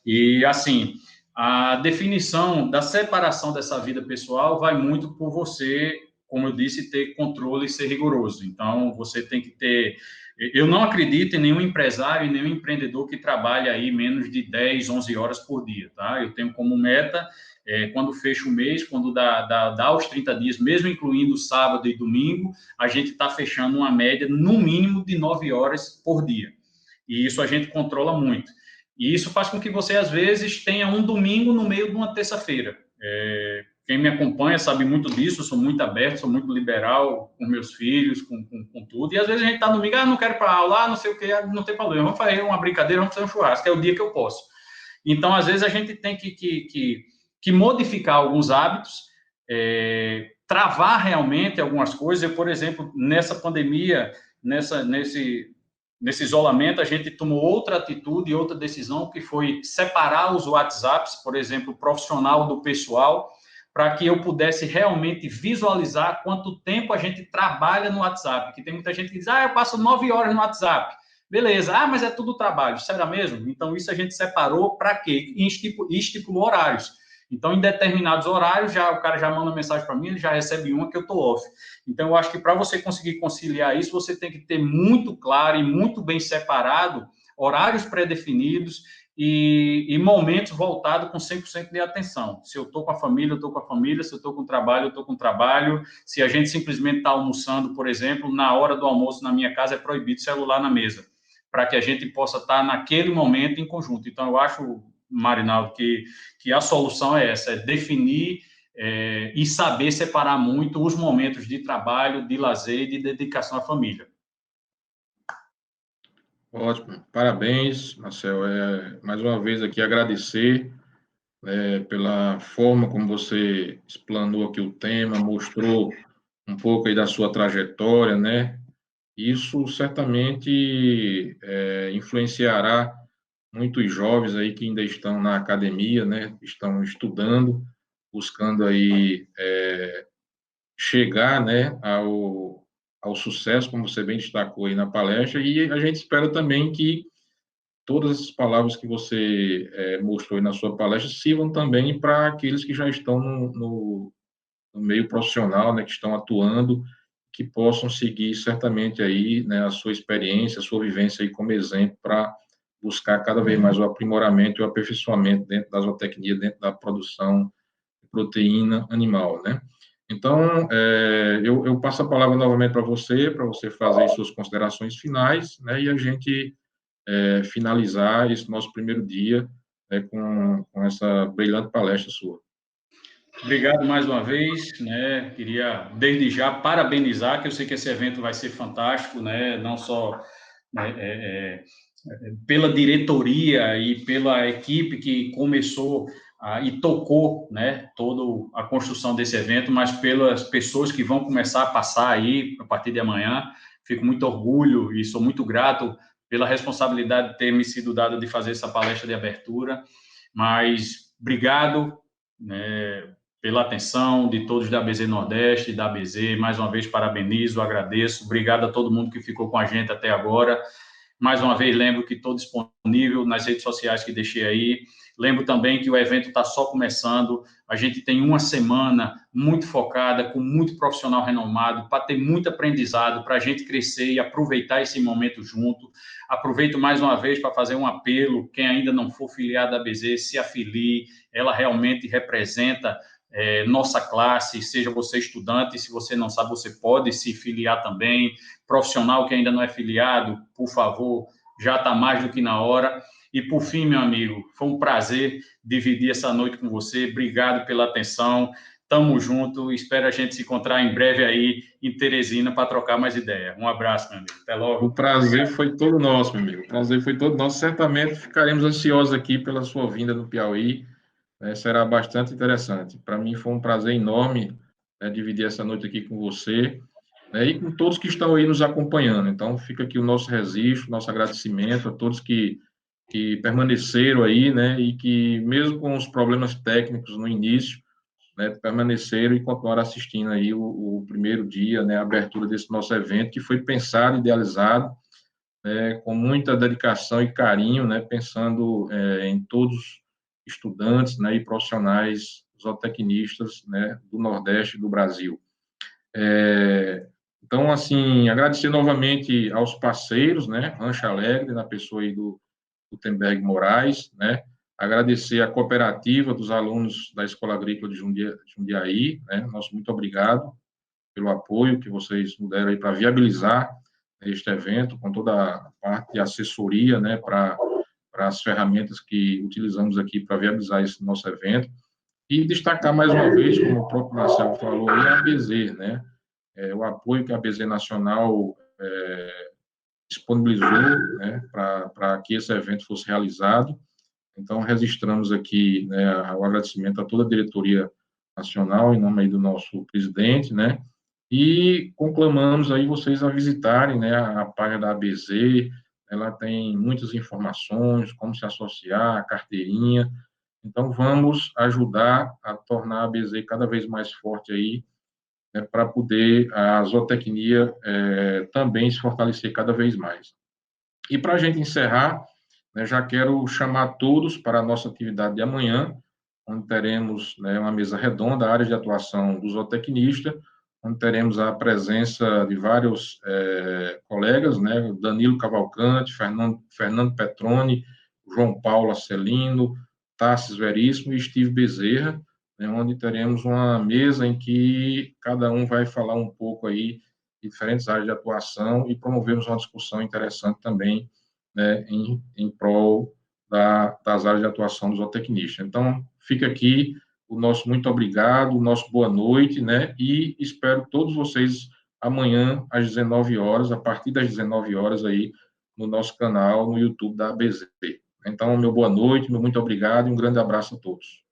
E, assim, a definição da separação dessa vida pessoal vai muito por você, como eu disse, ter controle e ser rigoroso. Então, você tem que ter... Eu não acredito em nenhum empresário e nenhum empreendedor que trabalhe aí menos de 10, 11 horas por dia, tá? Eu tenho como meta, quando fecha o mês, quando dá os 30 dias, mesmo incluindo sábado e domingo, a gente está fechando uma média, no mínimo, de 9 horas por dia. E isso a gente controla muito. E isso faz com que você, às vezes, tenha um domingo no meio de uma terça-feira. Quem me acompanha sabe muito disso, eu sou muito aberto, sou muito liberal com meus filhos, com tudo. E, às vezes, a gente está no domingo, não quero ir para aula, não sei o que, não tem problema, vamos fazer uma brincadeira, vamos fazer um churrasco, é o dia que eu posso. Então, às vezes, a gente tem que modificar alguns hábitos, travar realmente algumas coisas. Eu, por exemplo, nessa pandemia, nesse isolamento, a gente tomou outra atitude e outra decisão, que foi separar os WhatsApps, por exemplo, profissional do pessoal, para que eu pudesse realmente visualizar quanto tempo a gente trabalha no WhatsApp. Que tem muita gente que diz, eu passo 9 horas no WhatsApp. Beleza, mas é tudo trabalho. Será mesmo? Então, isso a gente separou para quê? E estipulou horários. Então, em determinados horários, o cara já manda mensagem para mim, ele já recebe uma que eu estou off. Então, eu acho que para você conseguir conciliar isso, você tem que ter muito claro e muito bem separado horários pré-definidos e momentos voltados com 100% de atenção. Se eu estou com a família, eu estou com a família. Se eu estou com o trabalho, eu estou com o trabalho. Se a gente simplesmente está almoçando, por exemplo, na hora do almoço na minha casa é proibido celular na mesa, para que a gente possa estar naquele momento em conjunto. Então, eu acho, Marinaldo, que a solução é essa, é definir e saber separar muito os momentos de trabalho, de lazer e de dedicação à família. Ótimo, parabéns, Marcel. Mais uma vez aqui agradecer pela forma como você explanou aqui o tema, mostrou um pouco aí da sua trajetória, né? Isso certamente influenciará muitos jovens aí que ainda estão na academia, né? Estão estudando, buscando aí chegar, né, ao sucesso, como você bem destacou aí na palestra, e a gente espera também que todas as palavras que você mostrou aí na sua palestra sirvam também para aqueles que já estão no meio profissional, né, que estão atuando, que possam seguir certamente aí, né, a sua experiência, a sua vivência aí como exemplo para buscar cada vez mais o aprimoramento e o aperfeiçoamento dentro da zootecnia, dentro da produção de proteína animal, né? Então, eu passo a palavra novamente para você fazer suas considerações finais, né, e a gente finalizar esse nosso primeiro dia com essa brilhante palestra sua. Obrigado mais uma vez, né? Queria desde já parabenizar, que eu sei que esse evento vai ser fantástico, né? Não só pela diretoria e pela equipe que começou e tocou, né, toda a construção desse evento, mas pelas pessoas que vão começar a passar aí a partir de amanhã. Fico muito orgulho e sou muito grato pela responsabilidade de ter me sido dada de fazer essa palestra de abertura. Mas obrigado, né, pela atenção de todos da ABZ Nordeste, da ABZ. Mais uma vez, parabenizo, agradeço. Obrigado a todo mundo que ficou com a gente até agora. Mais uma vez, lembro que estou disponível nas redes sociais que deixei aí. Lembro também que o evento está só começando. A gente tem uma semana muito focada, com muito profissional renomado, para ter muito aprendizado, para a gente crescer e aproveitar esse momento junto. Aproveito mais uma vez para fazer um apelo. Quem ainda não for filiado à ABZ, se afilie. Ela realmente representa nossa classe, seja você estudante, se você não sabe, você pode se filiar também. Profissional que ainda não é filiado, por favor, já está mais do que na hora. E, por fim, meu amigo, foi um prazer dividir essa noite com você. Obrigado pela atenção. Tamo junto. Espero a gente se encontrar em breve aí em Teresina para trocar mais ideia. Um abraço, meu amigo. Até logo. O prazer foi todo nosso, meu amigo. O prazer foi todo nosso. Certamente ficaremos ansiosos aqui pela sua vinda no Piauí. Será bastante interessante. Para mim foi um prazer enorme dividir essa noite aqui com você e com todos que estão aí nos acompanhando. Então, fica aqui o nosso registro, nosso agradecimento a todos que permaneceram aí, né, e que, mesmo com os problemas técnicos no início, né, permaneceram e continuaram assistindo aí o primeiro dia, né, a abertura desse nosso evento, que foi pensado, idealizado, com muita dedicação e carinho, né, pensando em todos os estudantes, né, e profissionais zootecnistas, né, do Nordeste do Brasil. Então, assim, agradecer novamente aos parceiros, né, Rancho Alegre, na pessoa aí do Gutenberg Moraes, né, agradecer a cooperativa dos alunos da Escola Agrícola de Jundiaí, né, nosso muito obrigado pelo apoio que vocês nos deram aí para viabilizar este evento, com toda a parte de assessoria, né, para as ferramentas que utilizamos aqui para viabilizar esse nosso evento, e destacar mais uma vez, como o próprio Marcelo falou, aí, a ABZ, né, o apoio que a ABZ Nacional disponibilizou, né, para que esse evento fosse realizado. Então, registramos aqui, né, o agradecimento a toda a diretoria nacional, em nome aí do nosso presidente, né, e conclamamos aí vocês a visitarem, né, a página da ABZ. Ela tem muitas informações, como se associar, a carteirinha. Então, vamos ajudar a tornar a ABZ cada vez mais forte aí, né, para poder a zootecnia também se fortalecer cada vez mais. E para a gente encerrar, né, já quero chamar todos para a nossa atividade de amanhã, onde teremos, né, uma mesa redonda, área de atuação do zootecnista, onde teremos a presença de vários colegas, né, Danilo Cavalcante, Fernando Petroni, João Paulo Acelino, Tarsis Veríssimo e Steve Bezerra, né, onde teremos uma mesa em que cada um vai falar um pouco aí de diferentes áreas de atuação e promovemos uma discussão interessante também, né, em prol das áreas de atuação dos zootecnistas. Então, fica aqui o nosso muito obrigado, o nosso boa noite, né, e espero todos vocês amanhã às 19 horas, a partir das 19 horas aí, no nosso canal no YouTube da ABZ. Então, meu boa noite, meu muito obrigado e um grande abraço a todos.